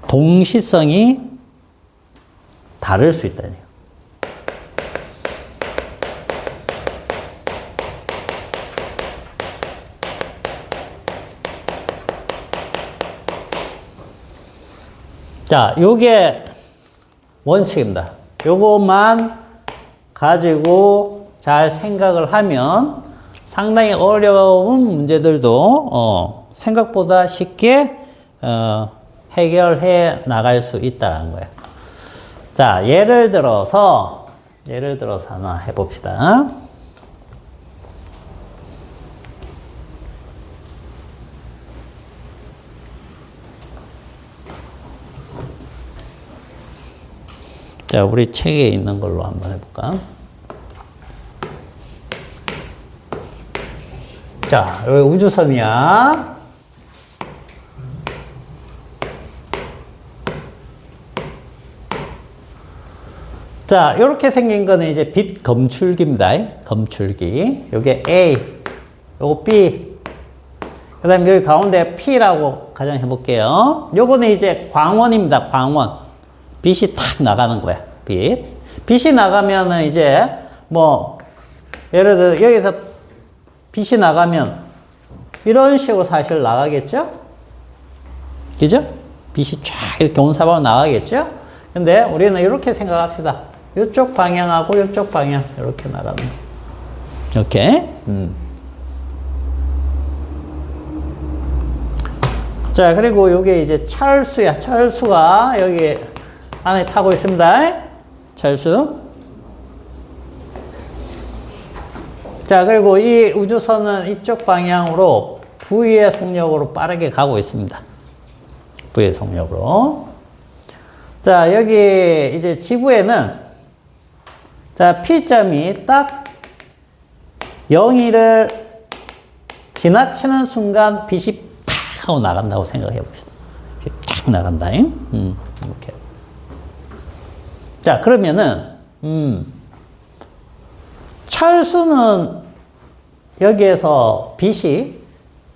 동시성이 다를 수 있다는 얘기예요. 자, 요게 원칙입니다. 요것만 가지고 잘 생각을 하면 상당히 어려운 문제들도 생각보다 쉽게 해결해 나갈 수 있다는 거예요. 자, 예를 들어서 하나 해봅시다. 자, 우리 책에 있는 걸로 한번 해볼까? 자, 여기 우주선이야. 자, 이렇게 생긴 거는 이제 빛 검출기입니다. 검출기. 요게 A, 요거 B. 그 다음에 여기 가운데 P라고 가정해 볼게요. 요거는 이제 광원입니다. 광원. 빛이 탁 나가는 거야. 빛이 나가면은 이제 뭐 예를 들어 여기서 빛이 나가면 이런 식으로 사실 나가겠죠? 그죠? 빛이 쫙 이렇게 온사방으로 나가겠죠? 근데 우리는 이렇게 생각합시다. 이쪽 방향하고 이쪽 방향 이렇게 나가는 거. 이렇게. 자, 그리고 요게 이제 철수야. 철수가 여기 안에 타고 있습니다. 철수. 자, 그리고 이 우주선은 이쪽 방향으로 V의 속력으로 빠르게 가고 있습니다. V의 속력으로. 자, 여기 이제 지구에는 자, P점이 딱 0를 지나치는 순간 빛이 팍 하고 나간다고 생각해 봅시다. 쫙 나간다. 이렇게. 자, 그러면은, 철수는 여기에서 빛이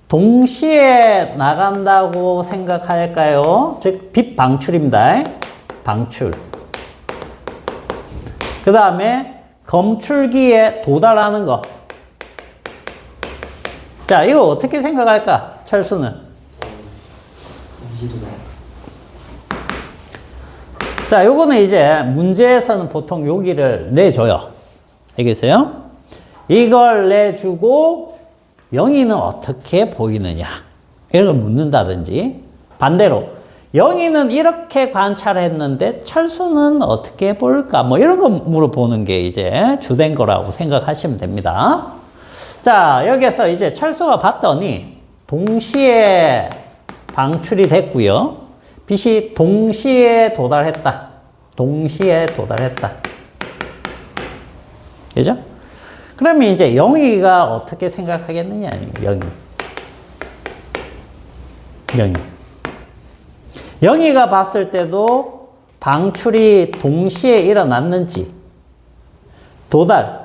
동시에 나간다고 생각할까요? 즉, 빛 방출입니다. 방출. 그 다음에 검출기에 도달하는 거. 자, 이거 어떻게 생각할까? 철수는. 자, 요거는 이제 문제에서는 보통 여기를 내줘요. 알겠어요? 이걸 내주고 영희는 어떻게 보이느냐 이런 걸 묻는다든지, 반대로 영희는 이렇게 관찰했는데 철수는 어떻게 볼까 뭐 이런 거 물어보는 게 이제 주된 거라고 생각하시면 됩니다. 자, 여기서 이제 철수가 봤더니 동시에 방출이 됐고요. 빛이 동시에 도달했다. 동시에 도달했다. 그죠? 그러면 이제 영희가 어떻게 생각하겠느냐. 영희가 봤을 때도 방출이 동시에 일어났는지,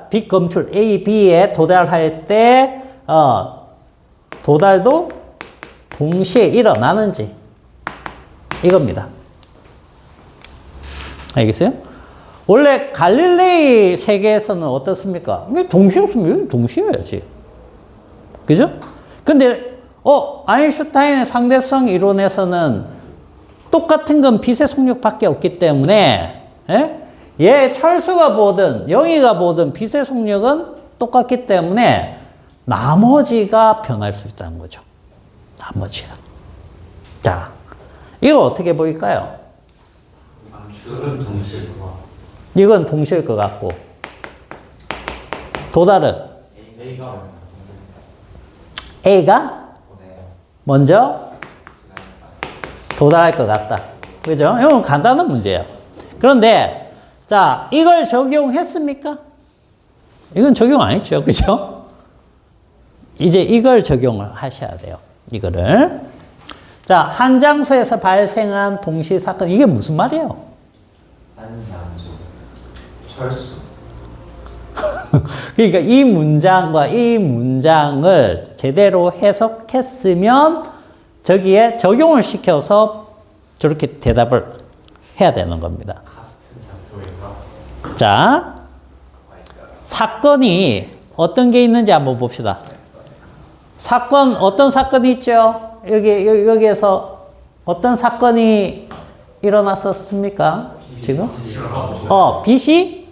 빛 검출 A, B에 도달할 때 도달도 동시에 일어나는지, 이겁니다. 알겠어요? 원래 갈릴레이 세계에서는 어떻습니까? 왜 동시에 없으면 여기 동시에 해야지. 그죠? 근데, 아인슈타인의 상대성 이론에서는 똑같은 건 빛의 속력밖에 없기 때문에, 얘 철수가 보든 영희가 보든 빛의 속력은 똑같기 때문에 나머지가 변할 수 있다는 거죠. 나머지가. 자, 이거 어떻게 보일까요? 방출은 동시일 것 같고. 이건 동시일 것 같고. 도달은? A가 A가? 먼저 도달할 것 같다. 그죠? 이건 간단한 문제예요. 그런데, 자, 이걸 적용했습니까? 이건 적용 안 했죠. 그죠? 이제 이걸 적용을 하셔야 돼요. 이거를. 자, 한 장소에서 발생한 동시 사건. 이게 무슨 말이에요? 한장소 철수. 그러니까 이 문장과 이 문장을 제대로 해석했으면 저기에 적용을 시켜서 저렇게 대답을 해야 되는 겁니다. 자, 사건이 어떤 게 있는지 한번 봅시다. 사건, 어떤 사건이 있죠? 여기에서 어떤 사건이 일어났었습니까? 지금? 빚이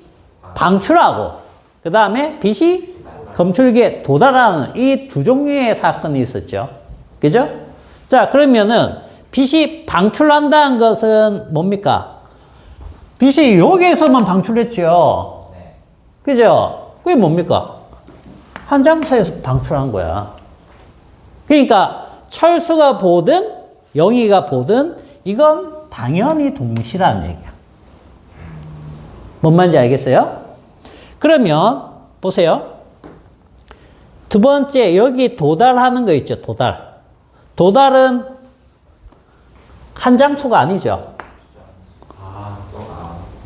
방출하고, 그 다음에 빚이 검출기에 도달하는 이 두 종류의 사건이 있었죠. 그죠? 자, 그러면은 빚이 방출한다는 것은 뭡니까? 빚이 여기에서만 방출했죠. 그죠? 그게 뭡니까? 한 장소에서 방출한 거야. 그러니까 철수가 보든 영희가 보든 이건 당연히 동시라는 얘기야. 뭔 말인지 알겠어요? 그러면 보세요. 두 번째 여기 도달하는 거 있죠. 도달은 한 장소가 아니죠.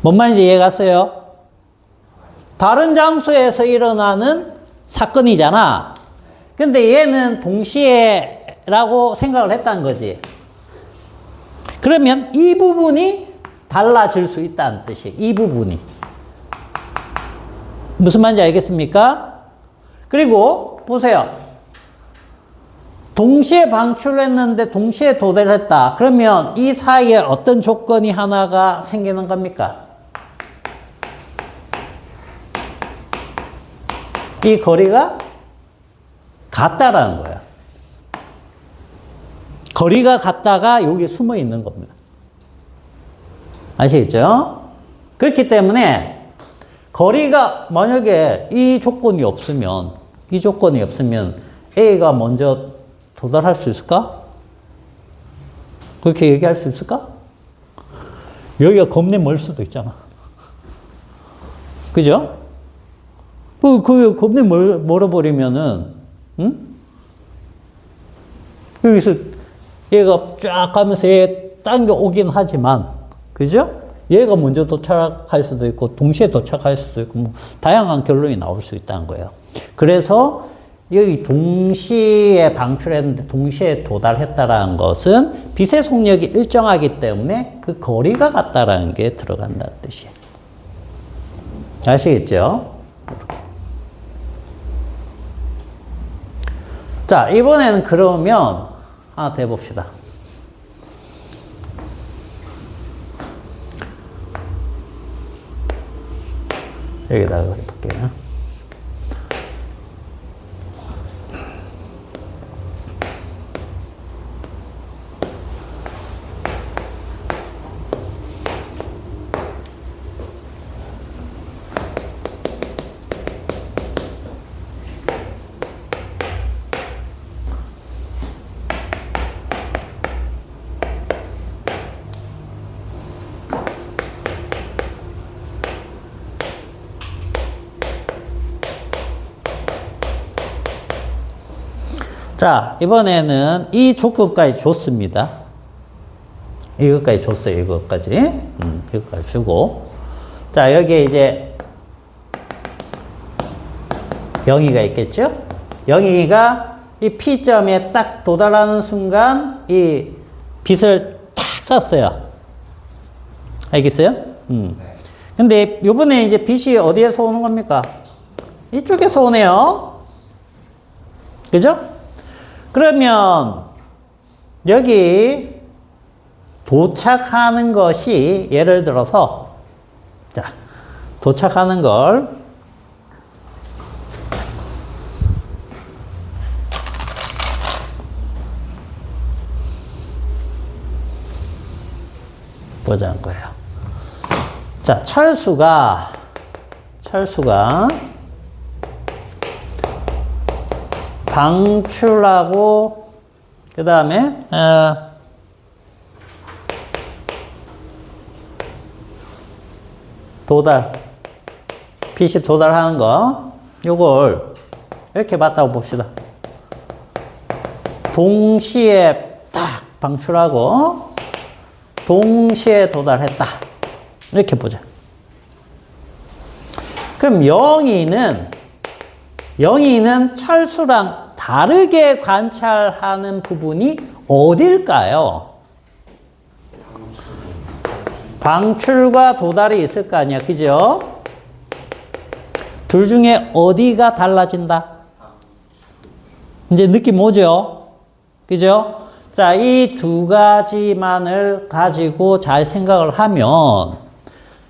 뭔 말인지 이해갔어요? 다른 장소에서 일어나는 사건이잖아. 근데 얘는 동시에라고 생각을 했다는 거지. 그러면 이 부분이 달라질 수 있다는 뜻이에요. 이 부분이. 무슨 말인지 알겠습니까? 그리고 보세요. 동시에 방출했는데 동시에 도달했다. 그러면 이 사이에 어떤 조건이 하나가 생기는 겁니까? 이 거리가 같다라는 거예요. 거리가 같다가 여기 숨어 있는 겁니다. 아시겠죠? 그렇기 때문에 거리가 만약에 이 조건이 없으면 A가 먼저 도달할 수 있을까? 그렇게 얘기할 수 있을까? 여기가 겁내 멀 수도 있잖아. 그죠? 그 겁내 멀어버리면은, 응? 여기서 얘가 쫙 가면서 얘 당겨오긴 하지만, 그죠? 얘가 먼저 도착할 수도 있고, 동시에 도착할 수도 있고, 뭐, 다양한 결론이 나올 수 있다는 거예요. 그래서 여기 동시에 방출했는데 동시에 도달했다라는 것은 빛의 속력이 일정하기 때문에 그 거리가 같다라는 게 들어간다는 뜻이에요. 아시겠죠? 이렇게. 자, 이번에는 그러면 하나 더 해봅시다. 여기다가 해볼게요. 자, 이번에는 이 조건까지 줬습니다. 이것까지 줬어요, 이것까지. 이것까지 주고. 자, 여기에 이제 영희가 있겠죠? 영희가 이 P점에 딱 도달하는 순간 이 빛을 탁 쐈어요. 알겠어요? 근데 요번에 이제 빛이 어디에서 오는 겁니까? 이쪽에서 오네요. 그죠? 그러면 여기 도착하는 것이 예를 들어서 자, 도착하는 걸 보자는 거예요. 자, 철수가 방출하고 그 다음에 도달, 빛이 도달하는 거, 요걸 이렇게 봤다고 봅시다. 동시에 딱 방출하고 동시에 도달했다. 이렇게 보자. 그럼 영희는 철수랑 다르게 관찰하는 부분이 어딜까요? 방출과 도달이 있을 거 아니야. 그죠? 둘 중에 어디가 달라진다? 이제 느낌 오죠? 그죠? 자, 이 두 가지만을 가지고 잘 생각을 하면,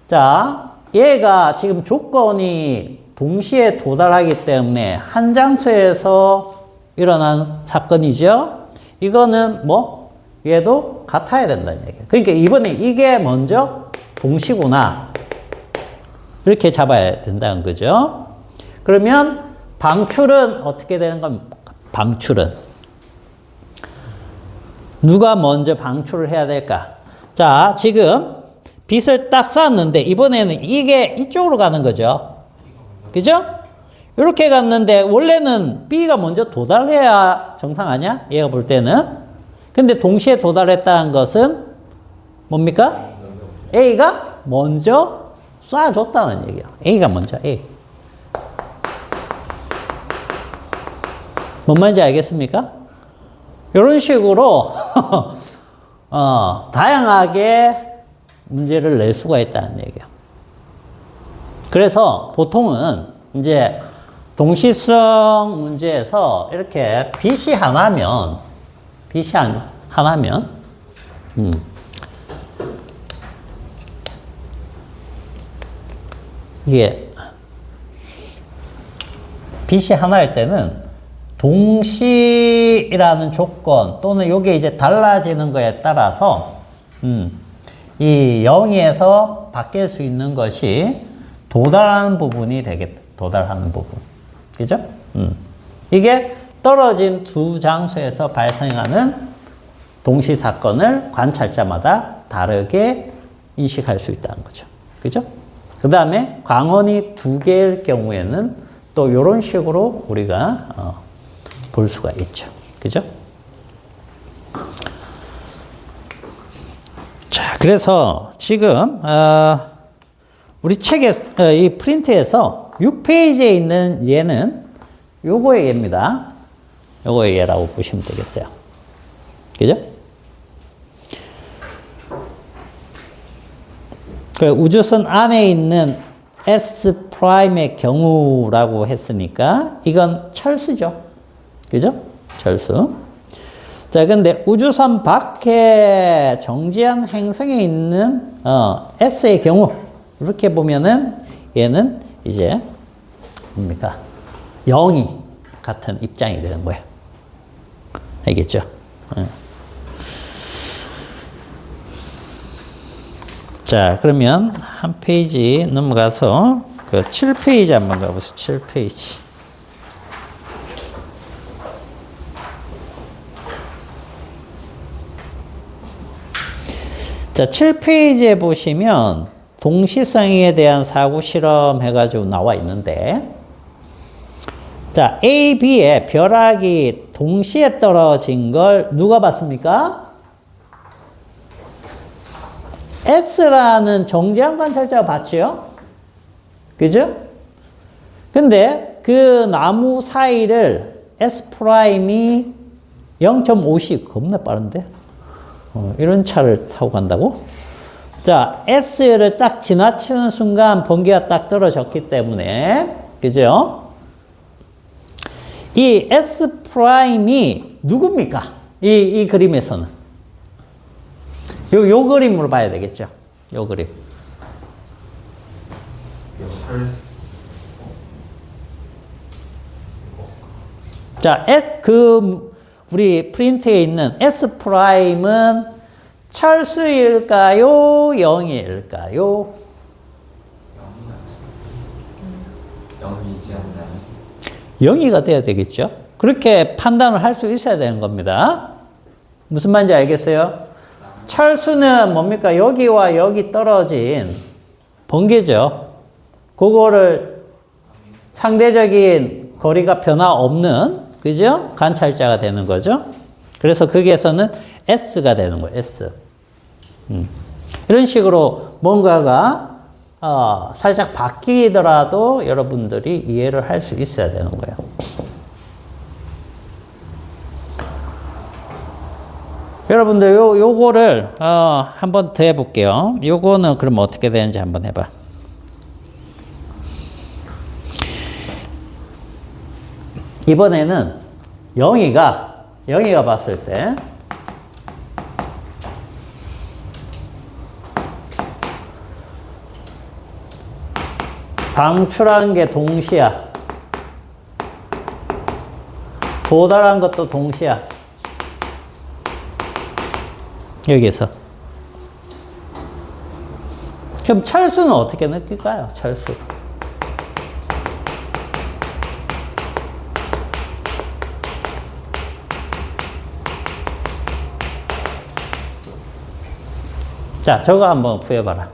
자, 얘가 지금 조건이 동시에 도달하기 때문에 한 장소에서 일어난 사건이죠? 이거는 뭐, 얘도 같아야 된다는 얘기예요. 그러니까 이번에 이게 먼저 동시구나. 이렇게 잡아야 된다는 거죠. 그러면 방출은 어떻게 되는 겁니까? 방출은. 누가 먼저 방출을 해야 될까? 자, 지금 빛을 딱 쐈는데 이번에는 이게 이쪽으로 가는 거죠. 그죠? 이렇게 갔는데 원래는 B가 먼저 도달해야 정상 아니야? 얘가 볼 때는. 근데 동시에 도달했다는 것은 뭡니까? A가 먼저 쏴줬다는 얘기야. A가 먼저, A. 뭔 말인지 알겠습니까? 이런 식으로 다양하게 문제를 낼 수가 있다는 얘기예요. 그래서 보통은 이제 동시성 문제에서 이렇게 빛이 하나면 이게 빛이 하나일 때는 동시라는 조건 또는 이게 이제 달라지는 거에 따라서 이 영에서 바뀔 수 있는 것이 도달하는 부분이 되겠다. 도달하는 부분. 그죠? 이게 떨어진 두 장소에서 발생하는 동시 사건을 관찰자마다 다르게 인식할 수 있다는 거죠. 그죠? 그 다음에 광원이 두 개일 경우에는 또 이런 식으로 우리가 볼 수가 있죠. 그죠? 자, 그래서 지금 우리 책에 이 프린트에서 6페이지에 있는 얘는 요거의 얘입니다. 요거의 얘라고 보시면 되겠어요. 그죠? 그 우주선 안에 있는 S'의 경우라고 했으니까 이건 철수죠. 그죠? 철수. 자, 근데 우주선 밖에 정지한 행성에 있는 S의 경우 이렇게 보면은 얘는 이제 뭡니까? 0이 같은 입장이 되는 거예요. 알겠죠? 자, 그러면 한 페이지 넘어가서 그 7페이지 한번 가보세요. 7페이지. 자, 7페이지에 보시면 동시성에 대한 사고 실험 해가지고 나와 있는데, 자, A, B의 벼락이 동시에 떨어진 걸 누가 봤습니까? S라는 정지한 관찰자가 봤죠? 그죠? 근데 그 나무 사이를 S'이 0.5씩 겁나 빠른데? 이런 차를 타고 간다고? 자, S를 딱 지나치는 순간 번개가 딱 떨어졌기 때문에, 그죠? 이 S'이 누굽니까? 이 그림에서는. 요 그림으로 봐야 되겠죠? 요 그림. 자, 우리 프린트에 있는 S'은 철수일까요? 0일까요? 0이지 않나요? 0이가 돼야 되겠죠? 그렇게 판단을 할 수 있어야 되는 겁니다. 무슨 말인지 알겠어요? 철수는 뭡니까? 여기와 여기 떨어진 번개죠. 그거를 상대적인 거리가 변화 없는, 그죠? 관찰자가 되는 거죠. 그래서 거기에서는 S가 되는 거예요. S. 이런 식으로 뭔가가 살짝 바뀌더라도 여러분들이 이해를 할 수 있어야 되는 거예요. 여러분들 요거를 한번 더 해볼게요. 요거는 그럼 어떻게 되는지 한번 해봐. 이번에는 영희가 봤을 때 방출한 게 동시야. 도달한 것도 동시야. 여기에서. 그럼 철수는 어떻게 느낄까요? 철수. 자, 저거 한번 구해봐라.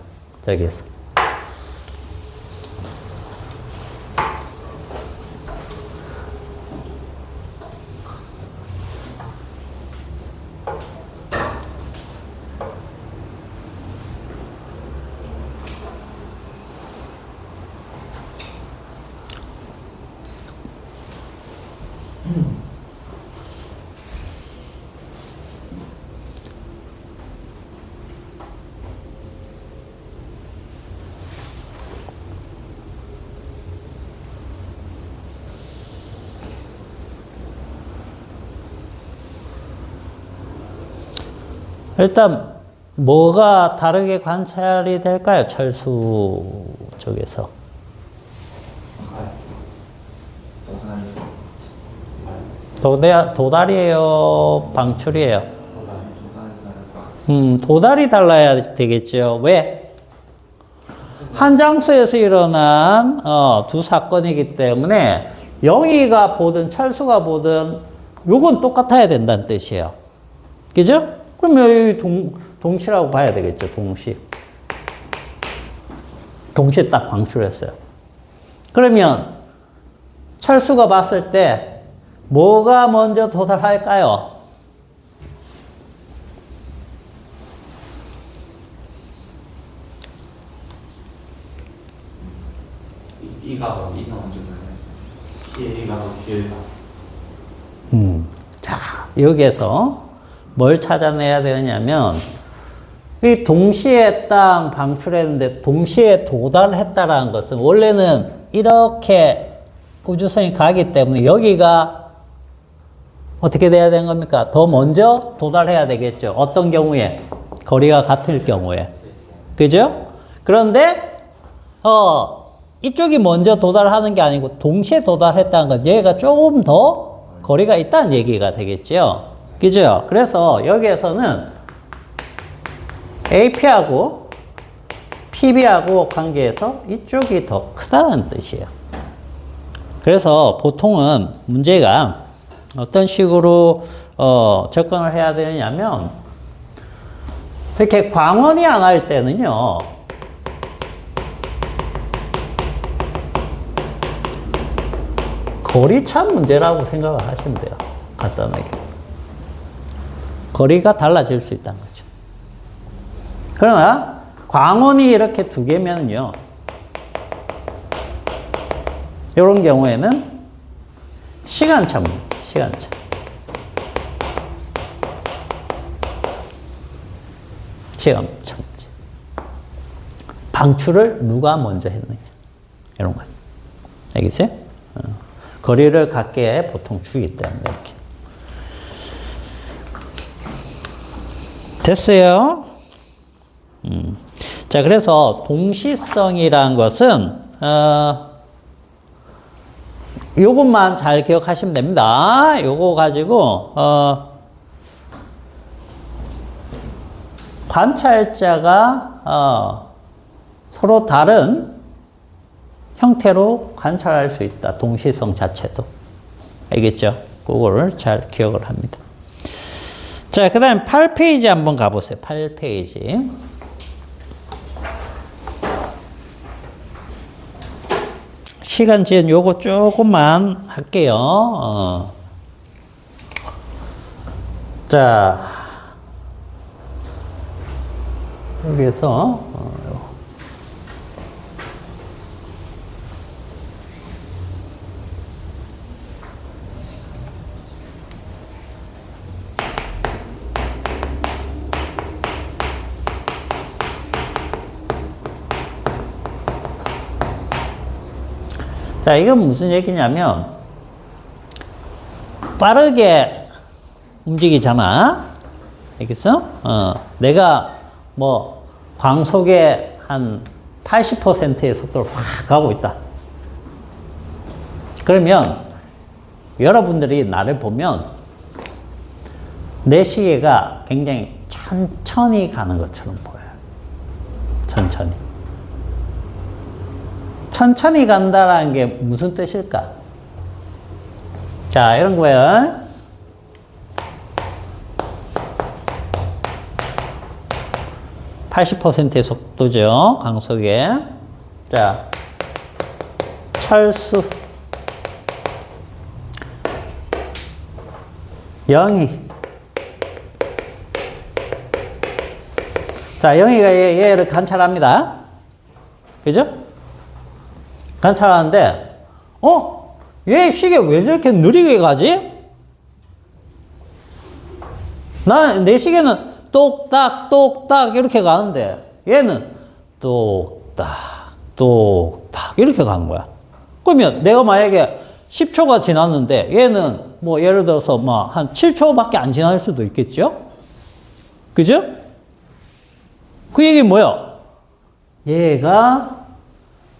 저기에서. 일단 뭐가 다르게 관찰이 될까요? 철수 쪽에서. 도달이에요? 방출이에요? 도달이 달라야 되겠죠. 왜? 한 장소에서 일어난 두 사건이기 때문에 영희가 보든 철수가 보든 요건 똑같아야 된다는 뜻이에요. 그죠? 그럼 여기 동시라고 봐야 되겠죠. 동시에 딱 방출했어요. 그러면 철수가 봤을 때 뭐가 먼저 도달할까요? 이가 먼저 나요. A가 길다. 자, 여기에서 뭘 찾아내야 되냐면 이 동시에 딱 방출했는데 동시에 도달했다라는 것은 원래는 이렇게 우주선이 가기 때문에 여기가 어떻게 돼야 되는 겁니까? 더 먼저 도달해야 되겠죠. 어떤 경우에? 거리가 같을 경우에. 그죠? 그런데 이쪽이 먼저 도달하는 게 아니고 동시에 도달했다는 건 얘가 조금 더 거리가 있다는 얘기가 되겠죠. 그죠? 그래서 여기에서는 AP하고 PB하고 관계에서 이쪽이 더 크다는 뜻이에요. 그래서 보통은 문제가 어떤 식으로 접근을 해야 되냐면 이렇게 광원이 안 할 때는요. 거리차 문제라고 생각을 하시면 돼요. 간단하게. 거리가 달라질 수 있다는 거죠. 그러나 광원이 이렇게 두 개면요. 이런 경우에는 시간차 문제. 시간차 문제. 방출을 누가 먼저 했느냐. 이런 거. 알겠어요? 거리를 갖기에 보통 주기 때문에 이렇게. 됐어요? 자, 그래서 동시성이란 것은 요것만 잘 기억하시면 됩니다. 요거 가지고 관찰자가 서로 다른 형태로 관찰할 수 있다. 동시성 자체도. 알겠죠? 그거를 잘 기억을 합니다. 자, 그 다음에 8페이지 한번 가보세요. 8페이지. 시간 지연 요거 조금만 할게요. 자, 여기에서 자, 이건 무슨 얘기냐면 빠르게 움직이잖아. 알겠어? 내가 뭐 광속의 한 80%의 속도로 확 가고 있다. 그러면 여러분들이 나를 보면 내 시계가 굉장히 천천히 가는 것처럼 보여요. 천천히. 천천히 간다라는 게 무슨 뜻일까? 자, 이런 거예요. (80%의) 속도죠. 광속에. 자, 철수. 영희. 자, 영희가 얘를 관찰합니다. 그죠? 관찰하는데, 얘 시계 왜 저렇게 느리게 가지? 내 시계는 똑딱, 똑딱 이렇게 가는데, 얘는 똑딱, 똑딱 이렇게 가는 거야. 그러면 내가 만약에 10초가 지났는데, 얘는 뭐 예를 들어서 뭐 한 7초밖에 안 지날 수도 있겠죠? 그죠? 그 얘기는 뭐야? 얘가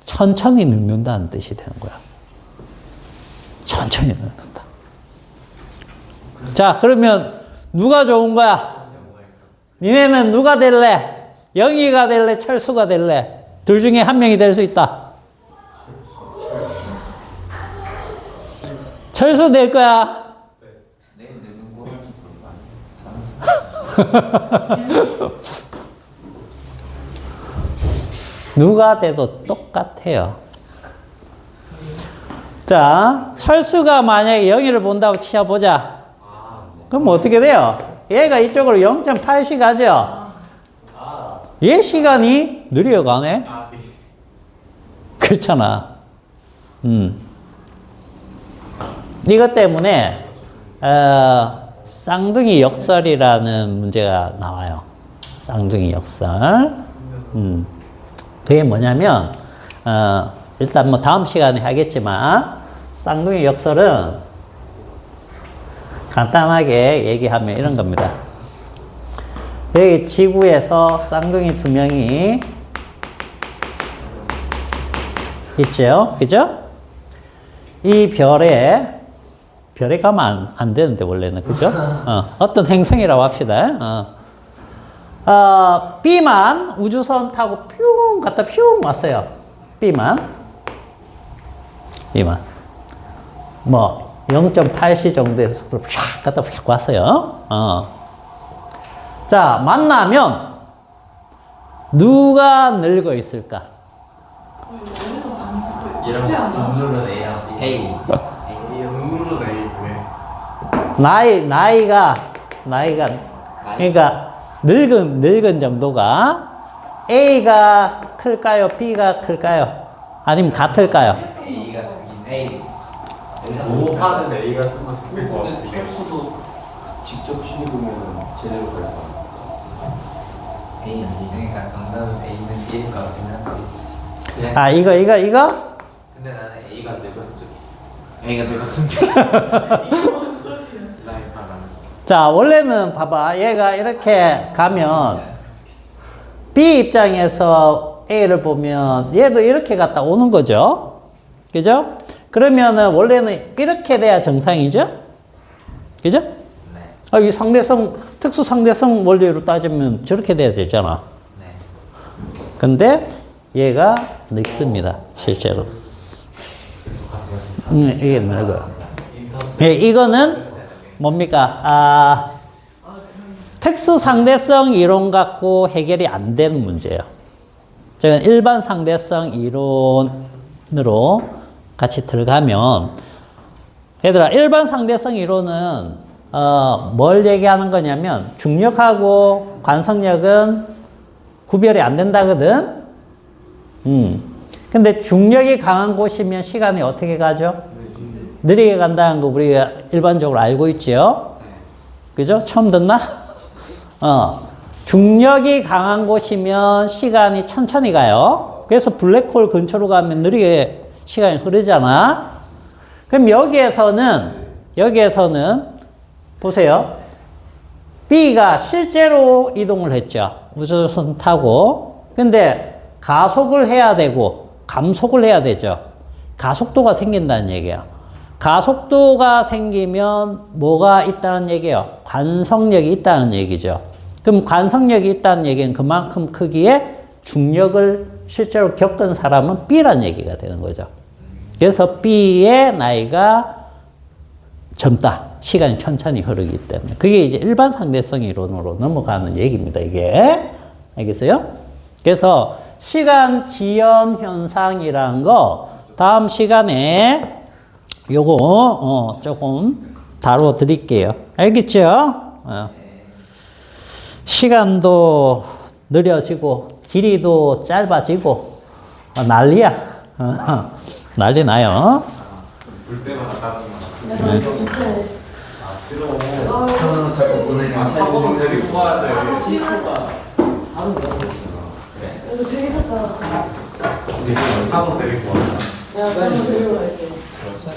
천천히 늙는다는 뜻이 되는 거야. 천천히 늙는다. 자, 그러면 누가 좋은 거야? 니네는 누가 될래? 영희가 될래? 철수가 될래? 둘 중에 한 명이 될 수 있다. 철수 될 거야. 네, 늙는 누가 돼도 똑같아요. 자, 철수가 만약에 영희를 본다고 치어보자. 그럼 어떻게 돼요? 얘가 이쪽으로 0.8씩 가죠? 얘 시간이 느려가네? 그렇잖아. 이것 때문에, 쌍둥이 역설이라는 문제가 나와요. 쌍둥이 역설. 그게 뭐냐면, 일단 뭐 다음 시간에 하겠지만, 쌍둥이 역설은 간단하게 얘기하면 이런 겁니다. 여기 지구에서 쌍둥이 두 명이 있죠? 그죠? 이 별에 가면 안 되는데, 원래는. 그죠? 어떤 행성이라고 합시다. B만 우주선 타고 뿅 갔다 뿅 왔어요. B만. 뭐 0.8c 정도의 속도로 쫙 갔다 휙 왔어요. 자, 만나면 누가 늙어 있을까? 이런 음물은 A랑 A. 음물은 A. 나이가 그러니까 늙은 정도가 A가 클까요? B가 클까요? 아니면 같을까요? A가 A. 5파는 A가 좀 더 클 것 같아. 철수도 직접 신입으면 제대로 갈 거야. A 아니. 그러니까 정답은 A는 B일 것 같긴 한데. 그냥 이거? 근데 나는 A가 늙었으면 좋겠어. A가 늙었으면 좋겠어. 자, 원래는 봐봐. 얘가 이렇게 가면 B 입장에서 A를 보면 얘도 이렇게 갔다 오는 거죠. 그죠? 그러면은 원래는 이렇게 돼야 정상이죠? 그죠? 네. 이 특수 상대성 원리로 따지면 저렇게 돼야 되잖아. 네. 근데 얘가 늙습니다. 실제로. 이게 늙어요. 예, 이거는 뭡니까? 특수 상대성 이론 갖고 해결이 안 되는 문제예요. 제가 일반 상대성 이론으로 같이 들어가면, 얘들아, 일반 상대성 이론은 뭘 얘기하는 거냐면 중력하고 관성력은 구별이 안 된다거든. 근데 중력이 강한 곳이면 시간이 어떻게 가죠? 느리게 간다는 거 우리가 일반적으로 알고 있죠. 그죠? 처음 듣나? 중력이 강한 곳이면 시간이 천천히 가요. 그래서 블랙홀 근처로 가면 느리게 시간이 흐르잖아. 그럼 여기에서는 보세요. B가 실제로 이동을 했죠. 우주선 타고. 근데 가속을 해야 되고 감속을 해야 되죠. 가속도가 생긴다는 얘기야. 가속도가 생기면 뭐가 있다는 얘기예요? 관성력이 있다는 얘기죠. 그럼 관성력이 있다는 얘기는 그만큼 크기의 중력을 실제로 겪은 사람은 B라는 얘기가 되는 거죠. 그래서 B의 나이가 젊다. 시간이 천천히 흐르기 때문에. 그게 이제 일반 상대성 이론으로 넘어가는 얘기입니다. 이게. 알겠어요? 그래서 시간 지연 현상이란 거 다음 시간에 요거 조금 다뤄 드릴게요. 알겠죠? 시간도 느려지고 길이도 짧아지고 난리야. 난리 나요. 볼 때마다 따뜻한 네, 진짜. 자꾸 보내면 학원 데리고 가야 돼. 하는 거 그래서 재밌었다. 학원 데리고 와. 내가 그런 거 데리고 갈게.